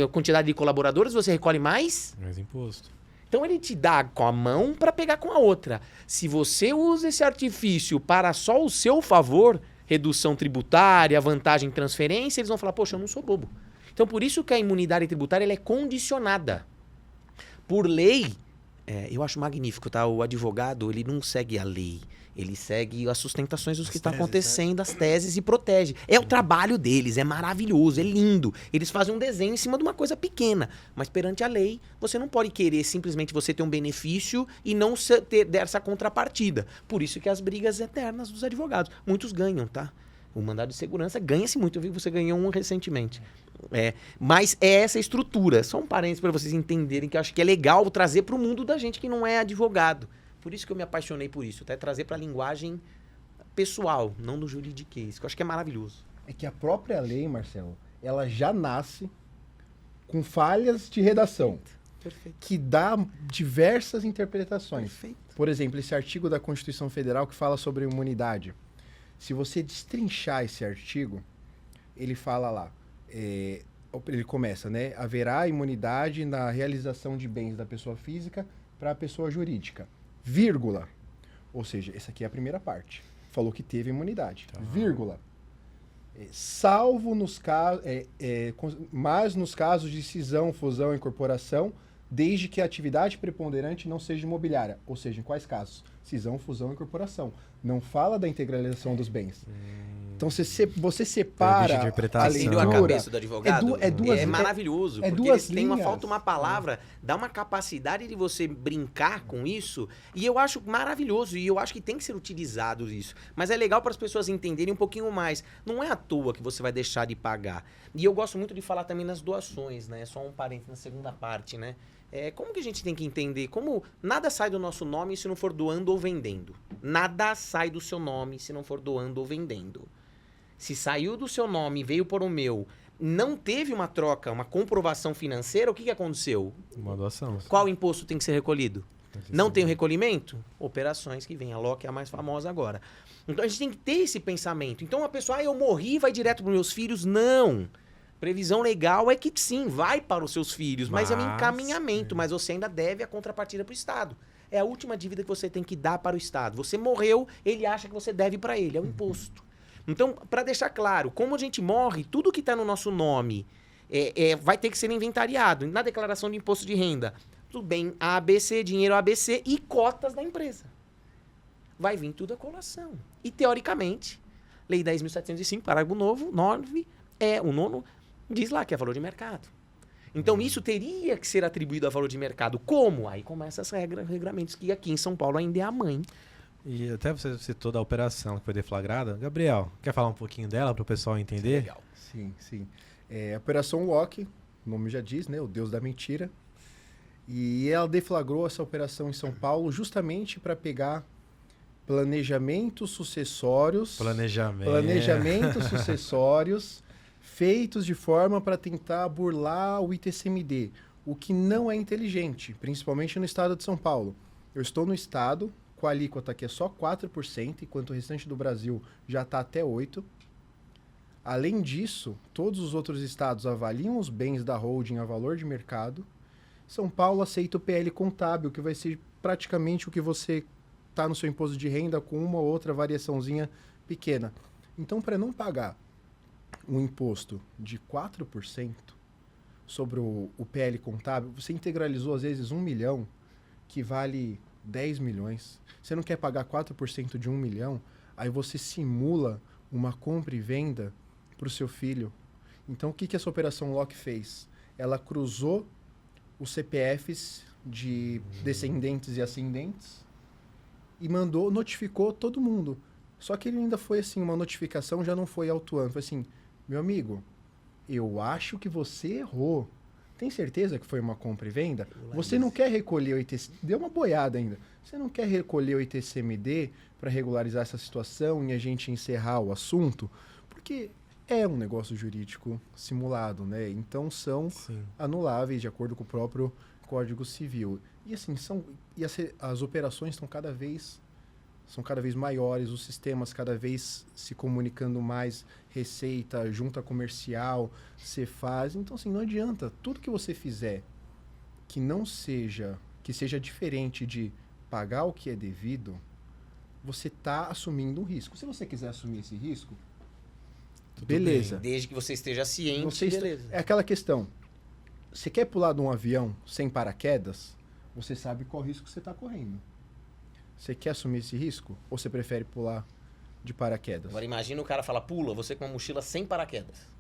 a quantidade de colaboradores, você recolhe mais imposto. Então ele te dá com a mão para pegar com a outra. Se você usa esse artifício para só o seu favor, redução tributária, vantagem em transferência, eles vão falar, poxa, eu não sou bobo. Então por isso que a imunidade tributária ela é condicionada. Por lei, eu acho magnífico, tá? O advogado, ele não segue a lei. Ele segue as sustentações dos que está acontecendo, as teses, e protege. É o trabalho deles, é maravilhoso, é lindo. Eles fazem um desenho em cima de uma coisa pequena. Mas perante a lei, você não pode querer simplesmente você ter um benefício e não ter essa contrapartida. Por isso que as brigas eternas dos advogados. Muitos ganham, tá? O mandado de segurança ganha-se muito. Eu vi que você ganhou um recentemente. Mas é essa estrutura. Só um parênteses para vocês entenderem que eu acho que é legal trazer para o mundo da gente que não é advogado. Por isso que eu me apaixonei por isso. Até trazer para a linguagem pessoal, não do juridiquês, que eu acho que é maravilhoso. É que a própria lei, Marcelo, ela já nasce com falhas de redação. Perfeito. Que dá diversas interpretações. Perfeito. Por exemplo, esse artigo da Constituição Federal que fala sobre imunidade. Se você destrinchar esse artigo, ele fala lá, ele começa, né? Haverá imunidade na realização de bens da pessoa física para a pessoa jurídica, vírgula. Ou seja, essa aqui é a primeira parte. Falou que teve imunidade, vírgula. Salvo nos casos, mas nos casos de cisão, fusão e incorporação, desde que a atividade preponderante não seja imobiliária. Ou seja, em quais casos? Cisão, fusão e incorporação. Não fala da integralização dos bens. Então você separa a leitura... a cabeça do advogado? É maravilhoso. Porque duas eles têm linhas. falta uma palavra, dá uma capacidade de você brincar com isso. E eu acho maravilhoso. E eu acho que tem que ser utilizado isso. Mas é legal para as pessoas entenderem um pouquinho mais. Não é à toa que você vai deixar de pagar. E eu gosto muito de falar também nas doações, né? Só um parênteses na segunda parte, né? Como que a gente tem que entender? Como nada sai do nosso nome se não for doando ou vendendo. Nada sai do seu nome se não for doando ou vendendo. Se saiu do seu nome e veio por o meu, não teve uma troca, uma comprovação financeira, o que aconteceu? Uma doação. Qual imposto tem que ser recolhido? Não tem o recolhimento? Operações que vem. A LOC é a mais famosa agora. Então a gente tem que ter esse pensamento. Então a pessoa, eu morri, vai direto para os meus filhos? Não. Previsão legal é que sim, vai para os seus filhos, mas é um encaminhamento, mas você ainda deve a contrapartida para o Estado. É a última dívida que você tem que dar para o Estado. Você morreu, ele acha que você deve para ele, é o imposto. Então, para deixar claro, como a gente morre, tudo que está no nosso nome vai ter que ser inventariado na declaração de imposto de renda. Tudo bem, ABC, dinheiro ABC e cotas da empresa. Vai vir tudo a colação. E, teoricamente, Lei 10.705, parágrafo 9, o nono, diz lá que é valor de mercado. Então, isso teria que ser atribuído a valor de mercado. Como? Aí começam as regramentos que aqui em São Paulo ainda é a mãe. E até você citou da operação que foi deflagrada. Gabriel, quer falar um pouquinho dela para o pessoal entender? Legal. Sim. A Operação Loki, o nome já diz, né? O Deus da mentira. E ela deflagrou essa operação em São Paulo justamente para pegar planejamentos sucessórios feitos de forma para tentar burlar o ITCMD, o que não é inteligente, principalmente no estado de São Paulo. Eu estou no estado com a alíquota que é só 4%, enquanto o restante do Brasil já está até 8%. Além disso, todos os outros estados avaliam os bens da holding a valor de mercado. São Paulo aceita o PL contábil, que vai ser praticamente o que você está no seu imposto de renda com uma ou outra variaçãozinha pequena. Então, para não pagar um imposto de 4% sobre o PL contábil, você integralizou às vezes 1 milhão, que vale 10 milhões. Você não quer pagar 4% de 1 milhão, aí você simula uma compra e venda para o seu filho. Então, o que essa operação Loki fez? Ela cruzou os CPFs de descendentes e ascendentes e notificou todo mundo. Só que ele ainda foi assim, uma notificação já não foi autuando. Foi assim, meu amigo, eu acho que você errou. Tem certeza que foi uma compra e venda? Você não quer recolher o ITCMD? Deu uma boiada ainda. Você não quer recolher o ITCMD para regularizar essa situação e a gente encerrar o assunto? Porque é um negócio jurídico simulado, né? Então são anuláveis de acordo com o próprio Código Civil. E assim, as operações são cada vez maiores, os sistemas cada vez se comunicando mais, Receita, Junta Comercial, Cefaz. Então, assim, não adianta. Tudo que você fizer que não seja que seja diferente de pagar o que é devido, você está assumindo um risco. Se você quiser assumir esse risco, Tudo beleza. Desde que você esteja ciente, Você está- beleza. É aquela questão. Você quer pular de um avião sem paraquedas? Você sabe qual risco você está correndo. Você quer assumir esse risco? Ou você prefere pular de paraquedas? Agora imagina o cara fala, pula, você com uma mochila sem paraquedas.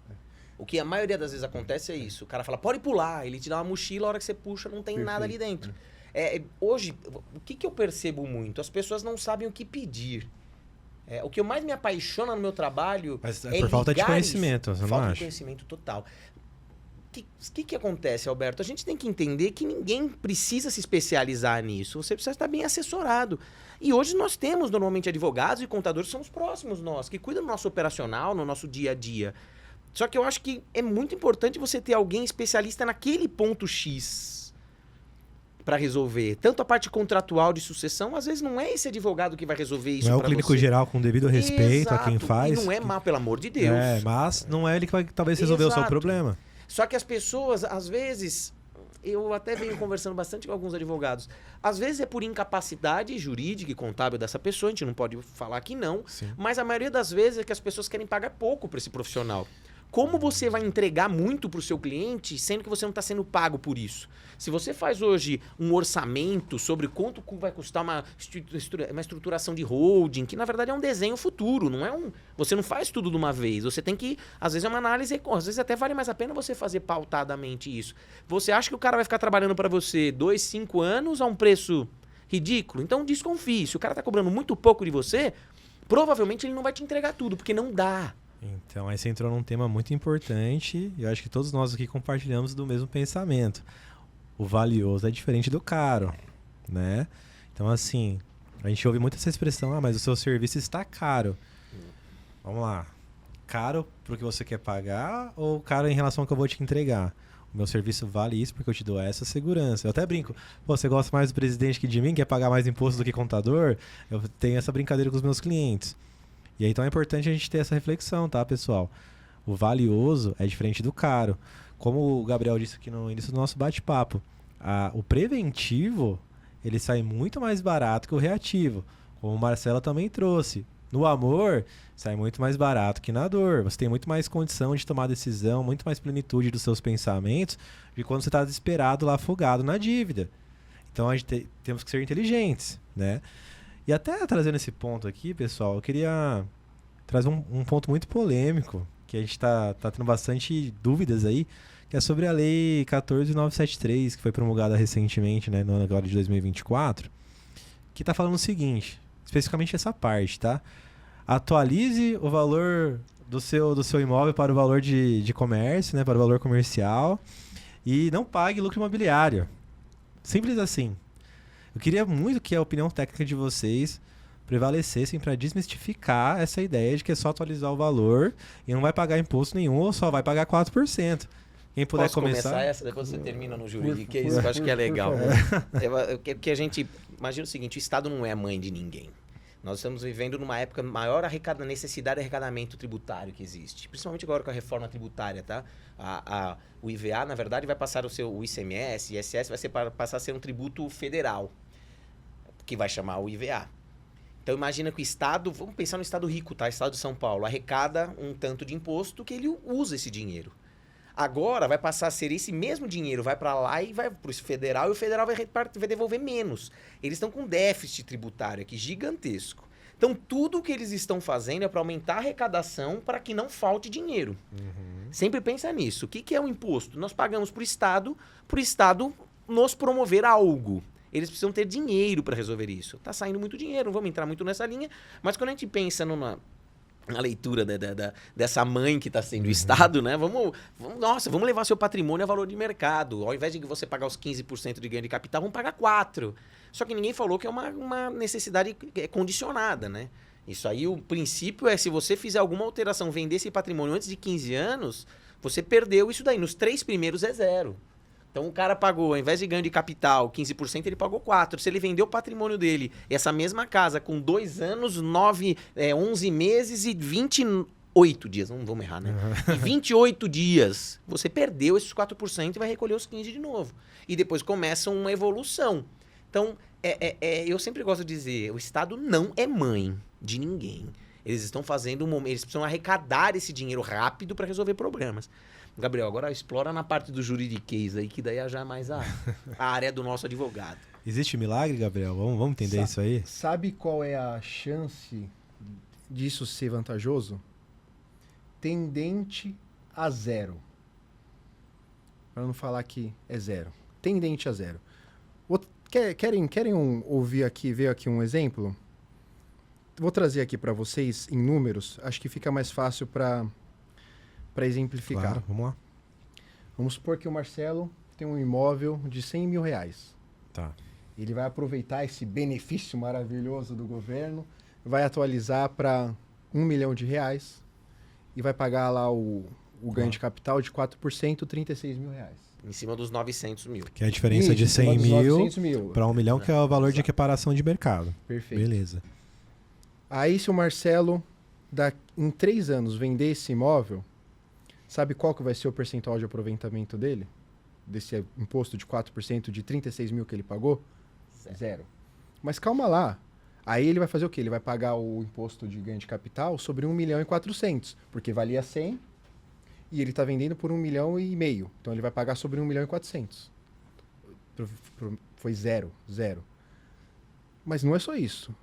O que a maioria das vezes acontece é isso. O cara fala, pode pular. Ele te dá uma mochila, a hora que você puxa, não tem nada ali Perfeito. dentro. Hoje, o que eu percebo muito? As pessoas não sabem o que pedir. O que mais me apaixona no meu trabalho Mas é por falta de ligar conhecimento, isso. você não Falta de acha? conhecimento total. O que acontece, Alberto? A gente tem que entender que ninguém precisa se especializar nisso. Você precisa estar bem assessorado. E hoje nós temos, normalmente, advogados e contadores que são os próximos nós, que cuidam do nosso operacional, no nosso dia a dia. Só que eu acho que é muito importante você ter alguém especialista naquele ponto X para resolver. Tanto a parte contratual de sucessão, às vezes não é esse advogado que vai resolver isso Não é o pra clínico você. geral com devido respeito a quem Exato. faz. E não é má, pelo amor de Deus. Mas não é ele que vai talvez resolver o seu Exato. problema. Só que as pessoas, às vezes, eu até venho conversando bastante com alguns advogados, às vezes é por incapacidade jurídica e contábil dessa pessoa, a gente não pode falar que não, Sim. mas a maioria das vezes é que as pessoas querem pagar pouco para esse profissional. Como você vai entregar muito para o seu cliente, sendo que você não está sendo pago por isso? Se você faz hoje um orçamento sobre quanto vai custar uma estruturação de holding, que na verdade é um desenho futuro, não é você não faz tudo de uma vez. Você tem que, às vezes é uma análise, às vezes até vale mais a pena você fazer pautadamente isso. Você acha que o cara vai ficar trabalhando para você 2, 5 anos a um preço ridículo? Então desconfie. Se o cara está cobrando muito pouco de você, provavelmente ele não vai te entregar tudo, porque não dá. Então, aí você entrou num tema muito importante e eu acho que todos nós aqui compartilhamos do mesmo pensamento. O valioso é diferente do caro, né? Então, assim, a gente ouve muito essa expressão, mas o seu serviço está caro. Vamos lá. Caro pro que você quer pagar ou caro em relação ao que eu vou te entregar? O meu serviço vale isso porque eu te dou essa segurança. Eu até brinco. Pô, você gosta mais do presidente que de mim? Quer pagar mais imposto do que contador? Eu tenho essa brincadeira com os meus clientes. E aí, então é importante a gente ter essa reflexão, tá, pessoal? O valioso é diferente do caro. Como o Gabriel disse aqui no início do nosso bate-papo, o preventivo, ele sai muito mais barato que o reativo. Como o Marcelo também trouxe. No amor, sai muito mais barato que na dor. Você tem muito mais condição de tomar decisão, muito mais plenitude dos seus pensamentos de quando você está desesperado lá, afogado na dívida. Então, a gente temos que ser inteligentes, né? E até trazendo esse ponto aqui, pessoal, eu queria trazer um ponto muito polêmico, que a gente tá tendo bastante dúvidas aí, que é sobre a Lei 14.973, que foi promulgada recentemente, né, no ano agora de 2024, que tá falando o seguinte, especificamente essa parte, tá? Atualize o valor do seu imóvel para o valor de comércio, né, para o valor comercial, e não pague lucro imobiliário. Simples assim. Eu queria muito que a opinião técnica de vocês prevalecessem para desmistificar essa ideia de que é só atualizar o valor e não vai pagar imposto nenhum ou só vai pagar 4%. Quem puder Posso começar começar essa, depois você termina no juridiquês, que eu acho que é legal. Porque a gente imagina o seguinte, o Estado não é a mãe de ninguém. Nós estamos vivendo numa época maior necessidade de arrecadamento tributário que existe. Principalmente agora com a reforma tributária, tá? O IVA, na verdade, vai passar o ICMS, ISS vai passar a ser um tributo federal, que vai chamar o IVA. Então imagina que o Estado, vamos pensar no Estado rico, tá? O Estado de São Paulo arrecada um tanto de imposto que ele usa esse dinheiro. Agora vai passar a ser esse mesmo dinheiro, vai para lá e vai para o federal, e o federal vai devolver menos. Eles estão com déficit tributário aqui gigantesco. Então tudo o que eles estão fazendo é para aumentar a arrecadação para que não falte dinheiro. Sempre pensa nisso. O que é o imposto? Nós pagamos para o Estado nos promover algo. Eles precisam ter dinheiro para resolver isso. Está saindo muito dinheiro, não vamos entrar muito nessa linha, mas quando a gente pensa na leitura dessa mãe que está sendo o Estado, né? Vamos levar seu patrimônio a valor de mercado. Ao invés de você pagar os 15% de ganho de capital, vamos pagar 4%. Só que ninguém falou que é uma necessidade condicionada, né? Isso aí, o princípio é, se você fizer alguma alteração, vender esse patrimônio antes de 15 anos, você perdeu isso daí. Nos 3 primeiros é 0. Então o cara pagou, ao invés de ganho de capital, 15%, ele pagou 4%. Se ele vendeu o patrimônio dele, essa mesma casa, com 2 anos, 11 meses e 20 28 dias, não vamos errar, né? Em 28 dias, você perdeu esses 4% e vai recolher os 15% de novo. E depois começa uma evolução. Então, eu sempre gosto de dizer, o Estado não é mãe de ninguém. Eles estão fazendo eles precisam arrecadar esse dinheiro rápido para resolver problemas. Gabriel, agora explora na parte do juridiquês aí, que daí já é mais a área do nosso advogado. Existe milagre, Gabriel? Vamos entender isso aí? Sabe qual é a chance disso ser vantajoso? Tendente a zero. Para não falar que é zero. Tendente a zero. Querem ouvir aqui, ver aqui um exemplo? Vou trazer aqui para vocês em números. Acho que fica mais fácil para exemplificar. Claro, vamos lá. Vamos supor que o Marcelo tem um imóvel de 100 mil reais. Tá. Ele vai aproveitar esse benefício maravilhoso do governo, vai atualizar para 1 milhão de reais e vai pagar lá o ganho de capital de 4%, 36 mil reais. Em cima dos 900 mil. Que é a diferença de 100 mil para 1 milhão, que é o valor de equiparação de mercado. Perfeito. Beleza. Aí, se o Marcelo, em 3 anos, vender esse imóvel, sabe qual que vai ser o percentual de aproveitamento dele? Desse imposto de 4% de 36 mil que ele pagou? Zero. Mas calma lá. Aí ele vai fazer o quê? Ele vai pagar o imposto de ganho de capital sobre 1 milhão e 400, porque valia 100 e ele está vendendo por 1 milhão e meio. Então ele vai pagar sobre 1 milhão e 400. Foi zero. Mas não é só isso.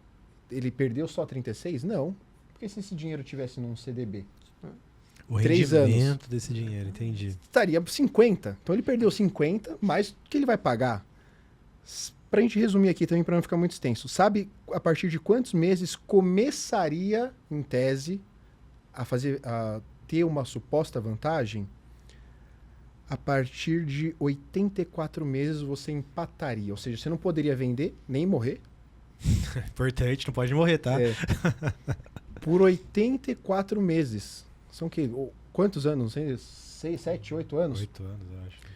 Ele perdeu só 36? Não. Porque se esse dinheiro tivesse num CDB? O 3 rendimento anos, desse dinheiro, entendi. estaria 50. Então ele perdeu 50, mais que ele vai pagar. Pra gente resumir aqui também, para não ficar muito extenso. Sabe a partir de quantos meses começaria, em tese, a ter uma suposta vantagem? A partir de 84 meses você empataria. Ou seja, você não poderia vender nem morrer. Importante, não pode morrer, tá? Por 84 meses. São o quê? Quantos anos? 6, 7, 8 anos? 8 anos, eu acho.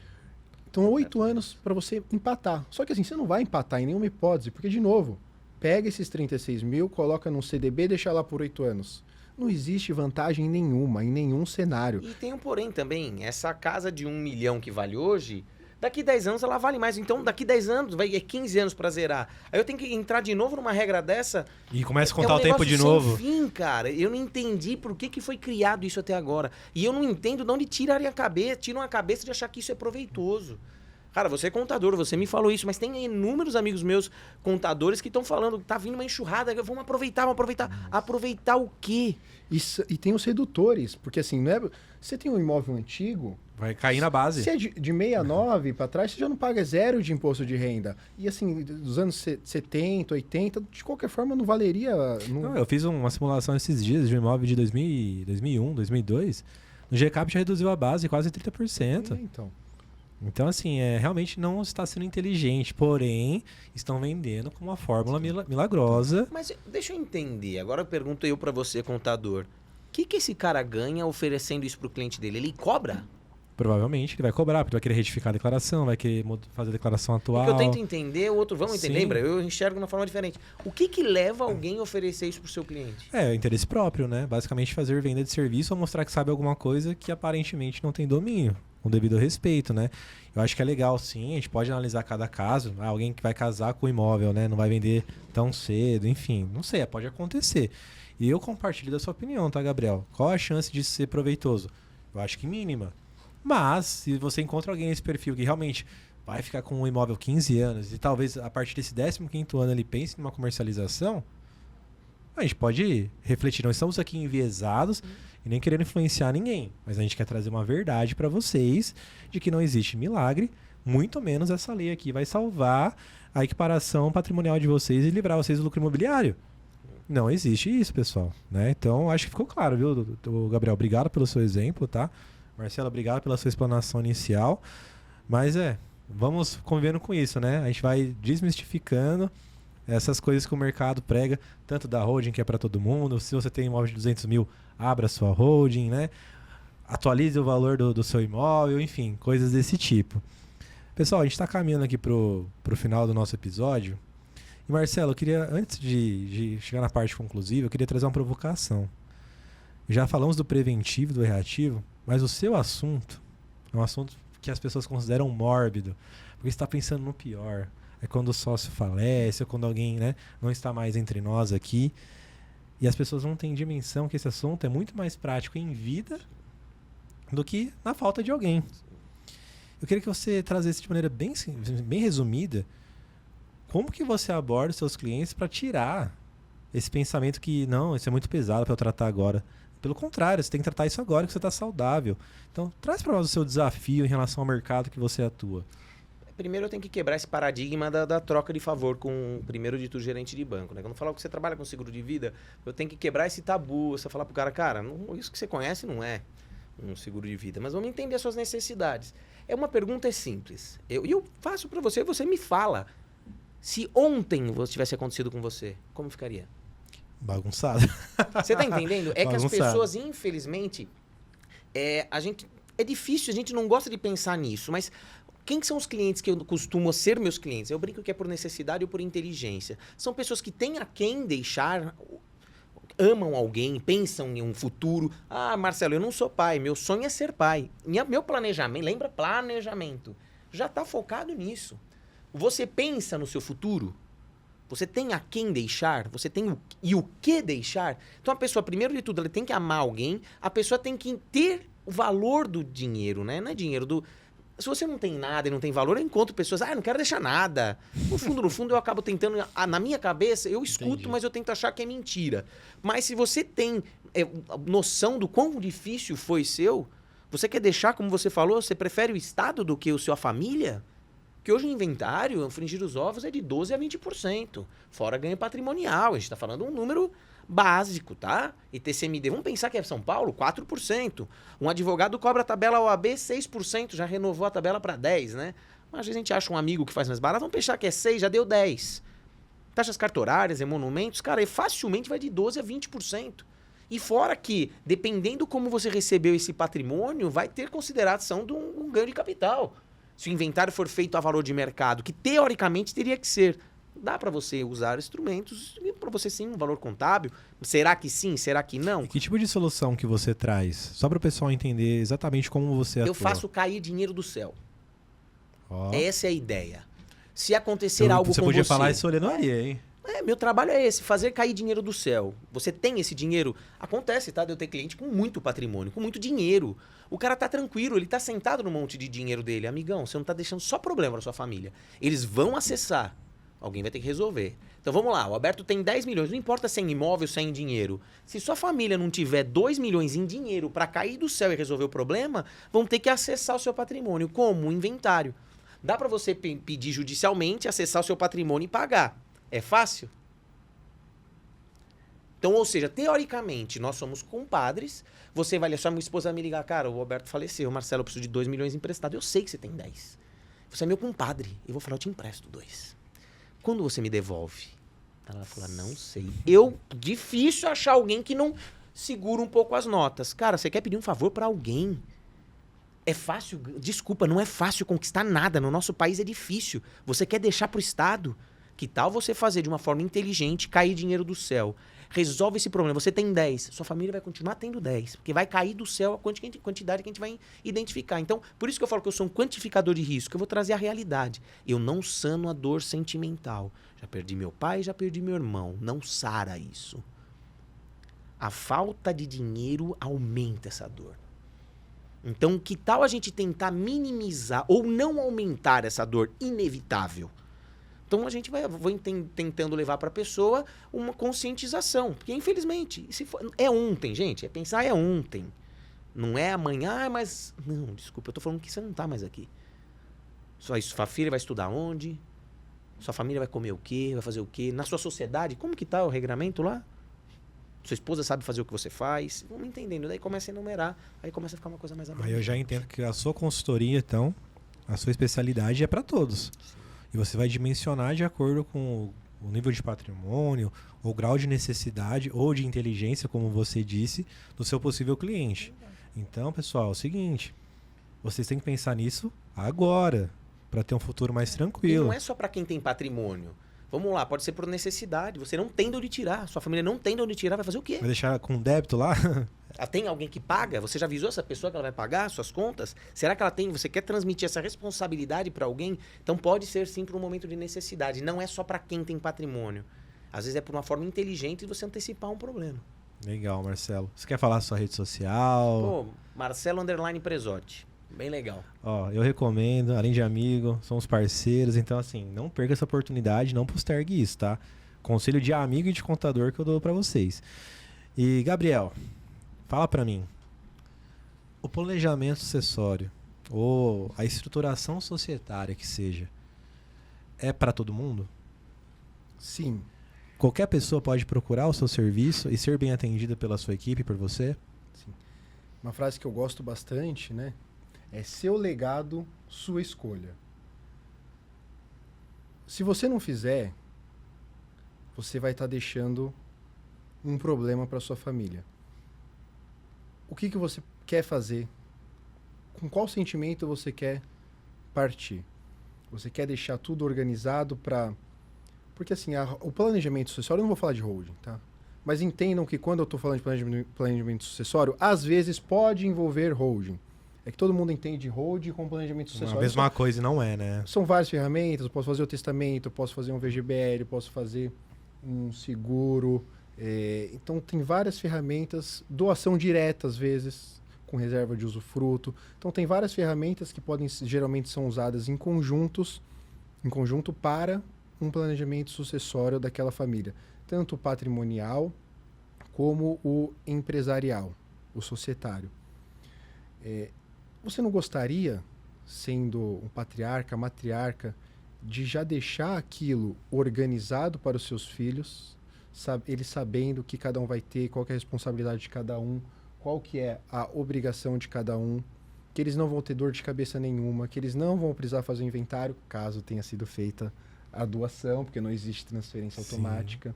Então, 8 anos para você empatar. Só que assim, você não vai empatar em nenhuma hipótese, porque, de novo, pega esses 36 mil, coloca num CDB e deixa lá por 8 anos. Não existe vantagem nenhuma, em nenhum cenário. E tem um porém também. Essa casa de 1 milhão que vale hoje, daqui 10 anos ela vale mais. Então, daqui 10 anos, vai 15 anos para zerar. Aí eu tenho que entrar de novo numa regra dessa. E começa a contar um o tempo de novo. Sem fim, cara. Eu não entendi por que foi criado isso até agora. E eu não entendo de onde tiram a cabeça de achar que isso é proveitoso. Cara, você é contador, você me falou isso, mas tem inúmeros amigos meus contadores que estão falando que tá vindo uma enxurrada, vamos aproveitar. Aproveitar o quê? Isso, e tem os redutores, porque assim, não é, você tem um imóvel antigo... Vai cair na base. Se é de 69 para trás, você já não paga zero de imposto de renda. E assim, dos anos 70, 80, de qualquer forma não valeria... Não, eu fiz uma simulação esses dias de um imóvel de 2001, 2002. No GCAP já reduziu a base quase 30%. Então, assim, realmente não está sendo inteligente, porém, estão vendendo com uma fórmula milagrosa. Mas deixa eu entender, agora eu pergunto para você, contador. O que esse cara ganha oferecendo isso pro cliente dele? Ele cobra? Provavelmente ele vai cobrar, porque vai querer retificar a declaração, vai querer fazer a declaração atual. O que eu tento entender, o outro, vamos entender, Sim. lembra? Eu enxergo de uma forma diferente. O que leva alguém a oferecer isso pro seu cliente? É o interesse próprio, né? Basicamente fazer venda de serviço ou mostrar que sabe alguma coisa que aparentemente não tem domínio, com devido respeito, né? Eu acho que é legal, sim, a gente pode analisar cada caso. Alguém que vai casar com o imóvel, né? Não vai vender tão cedo, enfim, não sei, pode acontecer. E eu compartilho da sua opinião, tá, Gabriel? Qual a chance de ser proveitoso? Eu acho que mínima. Mas, se você encontra alguém nesse perfil que realmente vai ficar com um imóvel 15 anos e talvez a partir desse 15º ano ele pense numa comercialização, a gente pode refletir. Não estamos aqui enviesados e nem querendo influenciar ninguém, mas a gente quer trazer uma verdade para vocês de que não existe milagre, muito menos essa lei aqui vai salvar a equiparação patrimonial de vocês e livrar vocês do lucro imobiliário. Não existe isso, pessoal, né? Então, acho que ficou claro, viu, Gabriel? Obrigado pelo seu exemplo, tá? Marcelo, obrigado pela sua explanação inicial. Mas vamos convivendo com isso, né? A gente vai desmistificando essas coisas que o mercado prega, tanto da holding, que é para todo mundo. Se você tem imóvel de 200 mil, abra sua holding, né? Atualize o valor do seu imóvel, enfim, coisas desse tipo. Pessoal, a gente está caminhando aqui pro final do nosso episódio. E Marcelo, eu queria, antes de chegar na parte conclusiva, eu queria trazer uma provocação. Já falamos do preventivo e do reativo, mas o seu assunto é um assunto que as pessoas consideram mórbido, porque você está pensando no pior. É quando o sócio falece, ou quando alguém, né, não está mais entre nós aqui. E as pessoas não têm dimensão que esse assunto é muito mais prático em vida do que na falta de alguém. Eu queria que você trazesse de maneira bem resumida como que você aborda os seus clientes para tirar esse pensamento que, não, isso é muito pesado para eu tratar agora. Pelo contrário, você tem que tratar isso agora que você está saudável. Então, traz para nós o seu desafio em relação ao mercado que você atua. Primeiro eu tenho que quebrar esse paradigma da troca de favor com, primeiro de tudo, gerente de banco, né? Quando eu falo que você trabalha com seguro de vida, eu tenho que quebrar esse tabu. Você falar pro cara, não, isso que você conhece não é um seguro de vida, mas vamos entender as suas necessidades. Uma pergunta é simples. Eu faço para você, você me fala. Se ontem tivesse acontecido com você, como ficaria? Bagunçado. Você tá entendendo? É Bagunçado. que as pessoas, infelizmente, é difícil, a gente não gosta de pensar nisso, mas quem são os clientes que eu costumo ser meus clientes? Eu brinco que é por necessidade ou por inteligência. São pessoas que têm a quem deixar, amam alguém, pensam em um futuro. Ah, Marcelo, eu não sou pai, meu sonho é ser pai. Meu planejamento, lembra planejamento, já está focado nisso. Você pensa no seu futuro? Você tem a quem deixar? Você tem o que deixar? Então a pessoa, primeiro de tudo, ela tem que amar alguém, a pessoa tem que ter o valor do dinheiro, né? Não é dinheiro do... Se você não tem nada e não tem valor, eu encontro pessoas, não quero deixar nada. No fundo, eu acabo tentando, na minha cabeça, eu escuto, Entendi. mas eu tento achar que é mentira. Mas se você tem noção do quão difícil foi seu, você quer deixar, como você falou, você prefere o Estado do que a sua família? Porque hoje o inventário, fringir os ovos, é de 12% a 20%. Fora ganho patrimonial. A gente está falando um número básico, tá? E TCMD, vamos pensar que é São Paulo, 4%. Um advogado cobra a tabela OAB 6%, já renovou a tabela para 10%, né? Mas às vezes a gente acha um amigo que faz mais barato, vamos pensar que é 6%, já deu 10%. Taxas cartorárias, emolumentos, cara, facilmente vai de 12% a 20%. E fora que, dependendo como você recebeu esse patrimônio, vai ter consideração de um ganho de capital. Se o inventário for feito a valor de mercado, que teoricamente teria que ser, dá para você usar instrumentos para você sim um valor contábil. Será que sim? Será que não? E que tipo de solução que você traz? Só para o pessoal entender exatamente como você atua. Eu faço cair dinheiro do céu. Ó. Essa é a ideia. Se acontecer algo com você... Você podia falar isso olhando ali, hein? Meu trabalho é esse, fazer cair dinheiro do céu. Você tem esse dinheiro? Acontece, tá? De eu ter cliente com muito patrimônio, com muito dinheiro. O cara tá tranquilo, ele tá sentado no monte de dinheiro dele. Amigão, você não tá deixando só problema pra sua família. Eles vão acessar. Alguém vai ter que resolver. Então vamos lá, o Alberto tem 10 milhões. Não importa se é em imóvel, se é em dinheiro. Se sua família não tiver 2 milhões em dinheiro para cair do céu e resolver o problema, vão ter que acessar o seu patrimônio. Como? O inventário. Dá para você pedir judicialmente, acessar o seu patrimônio e pagar. É fácil? Então, ou seja, teoricamente, nós somos compadres. Você vai só minha esposa vai me ligar, cara, o Alberto faleceu, Marcelo, eu preciso de 2 milhões emprestado. Eu sei que você tem 10. Você é meu compadre. Eu vou falar, eu te empresto 2. Quando você me devolve? Ela vai falar, não sei. Difícil achar alguém que não segura um pouco as notas. Cara, você quer pedir um favor para alguém? É fácil? Desculpa, não é fácil conquistar nada. No nosso país é difícil. Você quer deixar pro Estado? Que tal você fazer de uma forma inteligente, cair dinheiro do céu? Resolve esse problema. Você tem 10, sua família vai continuar tendo 10, porque vai cair do céu a quantidade que a gente vai identificar. Então, por isso que eu falo que eu sou um quantificador de risco, eu vou trazer a realidade. Eu não sano a dor sentimental. Já perdi meu pai, já perdi meu irmão. Não sara isso. A falta de dinheiro aumenta essa dor. Então, que tal a gente tentar minimizar ou não aumentar essa dor inevitável? Então a gente vai tentando levar para a pessoa uma conscientização. Porque, infelizmente, é ontem, gente. É pensar é ontem. Não é amanhã, mas... Não, desculpa, eu tô falando que você não tá mais aqui. Sua filha vai estudar onde? Sua família vai comer o quê? Vai fazer o quê? Na sua sociedade, como que tá o regramento lá? Sua esposa sabe fazer o que você faz? Vamos entendendo. Daí começa a enumerar. Aí começa a ficar uma coisa mais abrangente. Aí eu já entendo que a sua consultoria, então, a sua especialidade é para todos. Sim. E você vai dimensionar de acordo com o nível de patrimônio, o grau de necessidade ou de inteligência, como você disse, do seu possível cliente. Então, pessoal, é o seguinte, vocês têm que pensar nisso agora, para ter um futuro mais tranquilo. E não é só para quem tem patrimônio. Vamos lá, pode ser por necessidade. Você não tem de onde tirar. Sua família não tem de onde tirar. Vai fazer o quê? Vai deixar com débito lá? Tem alguém que paga? Você já avisou essa pessoa que ela vai pagar suas contas? Será que ela tem? Você quer transmitir essa responsabilidade para alguém? Então pode ser sim para um momento de necessidade. Não é só para quem tem patrimônio. Às vezes é por uma forma inteligente de você antecipar um problema. Legal, Marcelo. Você quer falar sua rede social? Pô, Marcelo _ Presotti. Bem legal. Ó, eu recomendo, além de amigo, somos parceiros, então assim, não perca essa oportunidade, não postergue isso, tá? Conselho de amigo e de contador que eu dou pra vocês. E, Gabriel, fala pra mim, o planejamento sucessório, ou a estruturação societária que seja, é pra todo mundo? Sim. Qualquer pessoa pode procurar o seu serviço e ser bem atendida pela sua equipe, por você? Sim. Uma frase que eu gosto bastante, né? É seu legado, sua escolha. Se você não fizer, você vai estar deixando um problema para sua família. O que você quer fazer? Com qual sentimento você quer partir? Você quer deixar tudo organizado para... Porque assim, o planejamento sucessório, eu não vou falar de holding, tá? Mas entendam que quando eu estou falando de planejamento sucessório, às vezes pode envolver holding. É que todo mundo entende holding com planejamento sucessório. A mesma coisa não é, né? São várias ferramentas, eu posso fazer o testamento, eu posso fazer um VGBL, eu posso fazer um seguro. Então tem várias ferramentas, doação direta às vezes, com reserva de usufruto. Então tem várias ferramentas que geralmente são usadas em conjunto para um planejamento sucessório daquela família. Tanto o patrimonial como o empresarial, o societário. Você não gostaria, sendo um patriarca, matriarca, de já deixar aquilo organizado para os seus filhos, eles sabendo o que cada um vai ter, qual que é a responsabilidade de cada um, qual que é a obrigação de cada um, que eles não vão ter dor de cabeça nenhuma, que eles não vão precisar fazer o inventário, caso tenha sido feita a doação, porque não existe transferência automática. Sim.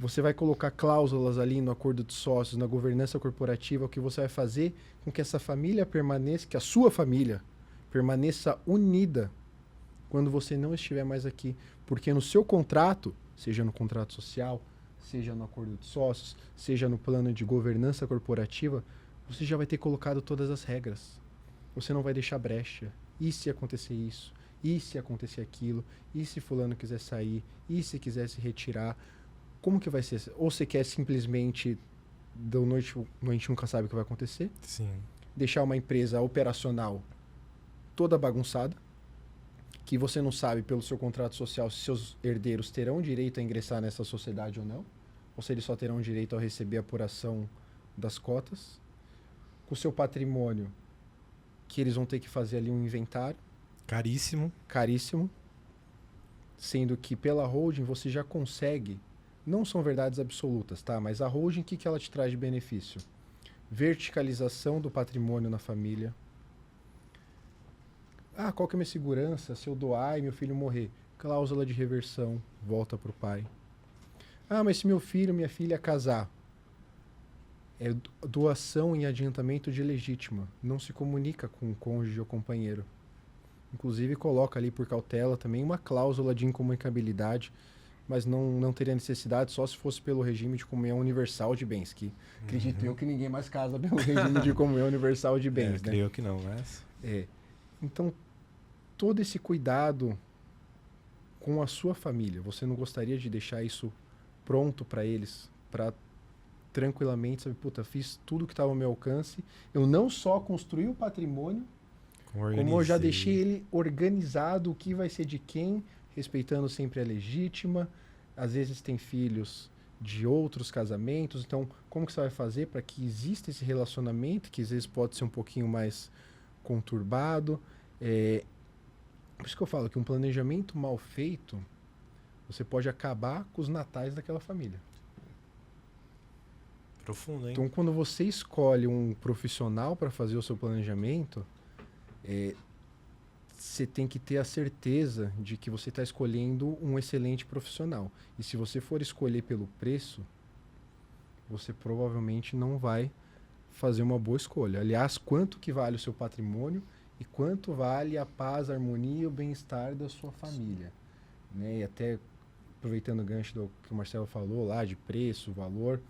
Você vai colocar cláusulas ali no acordo de sócios, na governança corporativa, o que você vai fazer com que essa família permaneça, que a sua família permaneça unida quando você não estiver mais aqui. Porque no seu contrato, seja no contrato social, seja no acordo de sócios, seja no plano de governança corporativa, você já vai ter colocado todas as regras. Você não vai deixar brecha. E se acontecer isso? E se acontecer aquilo? E se fulano quiser sair? E se quiser se retirar? Como que vai ser? Ou você quer simplesmente, a gente nunca sabe o que vai acontecer? Sim. Deixar uma empresa operacional toda bagunçada, que você não sabe pelo seu contrato social se seus herdeiros terão direito a ingressar nessa sociedade ou não, ou se eles só terão direito a receber a apuração das cotas, com o seu patrimônio, que eles vão ter que fazer ali um inventário. Caríssimo. Sendo que pela holding você já consegue... Não são verdades absolutas, tá? Mas a holding, o que ela te traz de benefício? Verticalização do patrimônio na família. Qual que é a minha segurança se eu doar e meu filho morrer? Cláusula de reversão, volta para o pai. Mas se meu filho, minha filha casar, é doação em adiantamento de legítima. Não se comunica com o cônjuge ou companheiro. Inclusive coloca ali por cautela também uma cláusula de incomunicabilidade, mas não teria necessidade só se fosse pelo regime de comunhão universal de bens, que acredito eu que ninguém mais casa pelo regime de comunhão universal de bens, né? Creio que não, mas... Então, todo esse cuidado com a sua família, você não gostaria de deixar isso pronto para eles, para tranquilamente, sabe, fiz tudo que estava ao meu alcance, eu não só construí o patrimônio, como eu já deixei ele organizado, o que vai ser de quem, respeitando sempre a legítima. Às vezes tem filhos de outros casamentos, então como que você vai fazer para que exista esse relacionamento, que às vezes pode ser um pouquinho mais conturbado. Por isso que eu falo que um planejamento mal feito, você pode acabar com os natais daquela família. Profundo, hein? Então quando você escolhe um profissional para fazer o seu planejamento, você tem que ter a certeza de que você está escolhendo um excelente profissional. E se você for escolher pelo preço, você provavelmente não vai fazer uma boa escolha. Aliás, quanto que vale o seu patrimônio e quanto vale a paz, a harmonia e o bem-estar da sua família, né? E até aproveitando o gancho do que o Marcelo falou lá, de preço, valor,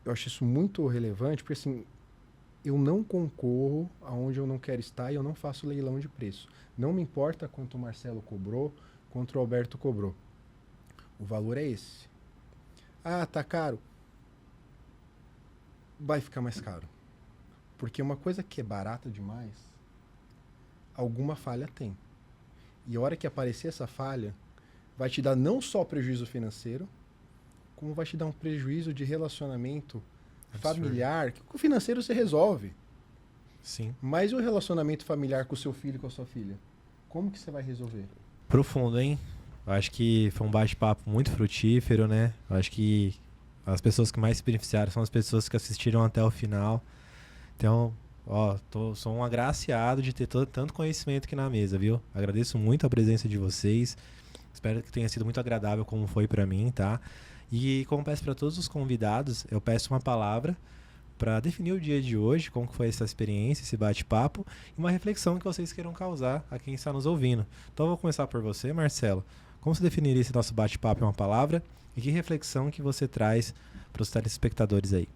eu acho isso muito relevante, porque assim, eu não concorro aonde eu não quero estar e eu não faço leilão de preço. Não me importa quanto o Marcelo cobrou, quanto o Alberto cobrou. O valor é esse. Ah, tá caro. Vai ficar mais caro. Porque uma coisa que é barata demais, alguma falha tem. E a hora que aparecer essa falha, vai te dar não só prejuízo financeiro, como vai te dar um prejuízo de relacionamento familiar, que com o financeiro você resolve. Sim. Mas e o relacionamento familiar com o seu filho e com a sua filha? Como que você vai resolver? Profundo, hein? Eu acho que foi um bate-papo muito frutífero, né? Eu acho que as pessoas que mais se beneficiaram são as pessoas que assistiram até o final. Então, sou um agraciado de ter tanto conhecimento aqui na mesa, viu? Agradeço muito a presença de vocês. Espero que tenha sido muito agradável como foi pra mim, tá? E como peço para todos os convidados, eu peço uma palavra para definir o dia de hoje, como foi essa experiência, esse bate-papo, e uma reflexão que vocês queiram causar a quem está nos ouvindo. Então eu vou começar por você, Marcelo. Como você definiria esse nosso bate-papo em uma palavra? E que reflexão que você traz para os telespectadores aí?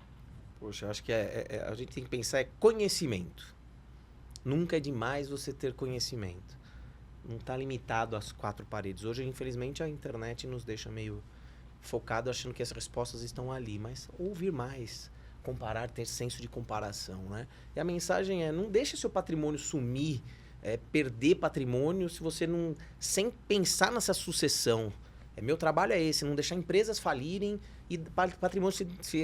Poxa, eu acho que a gente tem que pensar conhecimento. Nunca é demais você ter conhecimento. Não está limitado às quatro paredes. Hoje, infelizmente, a internet nos deixa meio focado achando que as respostas estão ali. Mas ouvir mais, comparar, ter senso de comparação, né? E a mensagem é, não deixe seu patrimônio sumir, perder patrimônio se você não... sem pensar nessa sucessão. Meu trabalho é esse, não deixar empresas falirem e patrimônios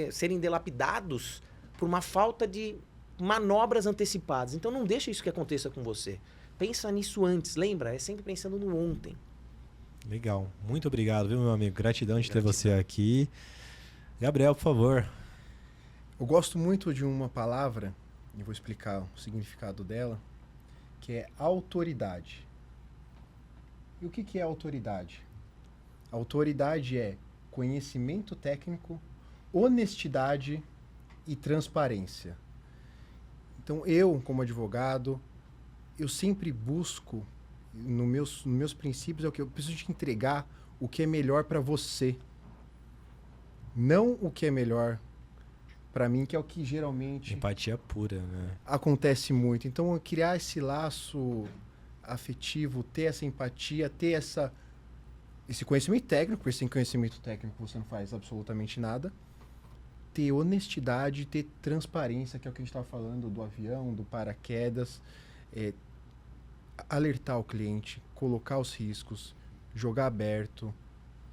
serem dilapidados por uma falta de manobras antecipadas. Então não deixa isso que aconteça com você. Pensa nisso antes, lembra? É sempre pensando no ontem. Legal. Muito obrigado, viu, meu amigo? Gratidão de ter você aqui. Gabriel, por favor. Eu gosto muito de uma palavra, e vou explicar o significado dela, que é autoridade. E o que é autoridade? Autoridade é conhecimento técnico, honestidade e transparência. Então, eu, como advogado, eu sempre busco, nos meus princípios, é o que eu preciso te entregar o que é melhor para você. Não o que é melhor para mim, que é o que geralmente... Empatia pura, né? Acontece muito. Então, criar esse laço afetivo, ter essa empatia, ter esse conhecimento técnico, porque sem conhecimento técnico você não faz absolutamente nada. Ter honestidade, ter transparência, que é o que a gente estava falando do avião, do paraquedas. Alertar o cliente, colocar os riscos, jogar aberto,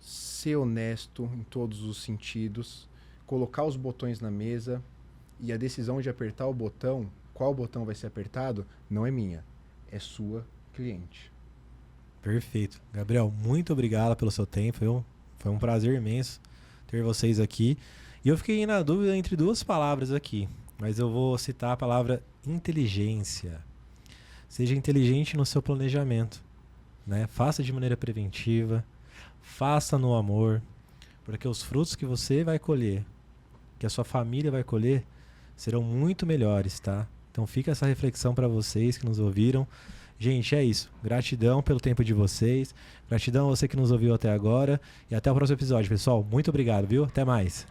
ser honesto em todos os sentidos, colocar os botões na mesa, e a decisão de apertar o botão, qual botão vai ser apertado, não é minha, é sua, cliente. Perfeito. Gabriel, muito obrigado pelo seu tempo. Foi um prazer imenso ter vocês aqui. E eu fiquei na dúvida entre duas palavras aqui, mas eu vou citar a palavra inteligência. Seja inteligente no seu planejamento, né? Faça de maneira preventiva, faça no amor, porque os frutos que você vai colher, que a sua família vai colher, serão muito melhores, tá? Então fica essa reflexão para vocês que nos ouviram. Gente, é isso. Gratidão pelo tempo de vocês. Gratidão a você que nos ouviu até agora. E até o próximo episódio, pessoal. Muito obrigado, viu? Até mais.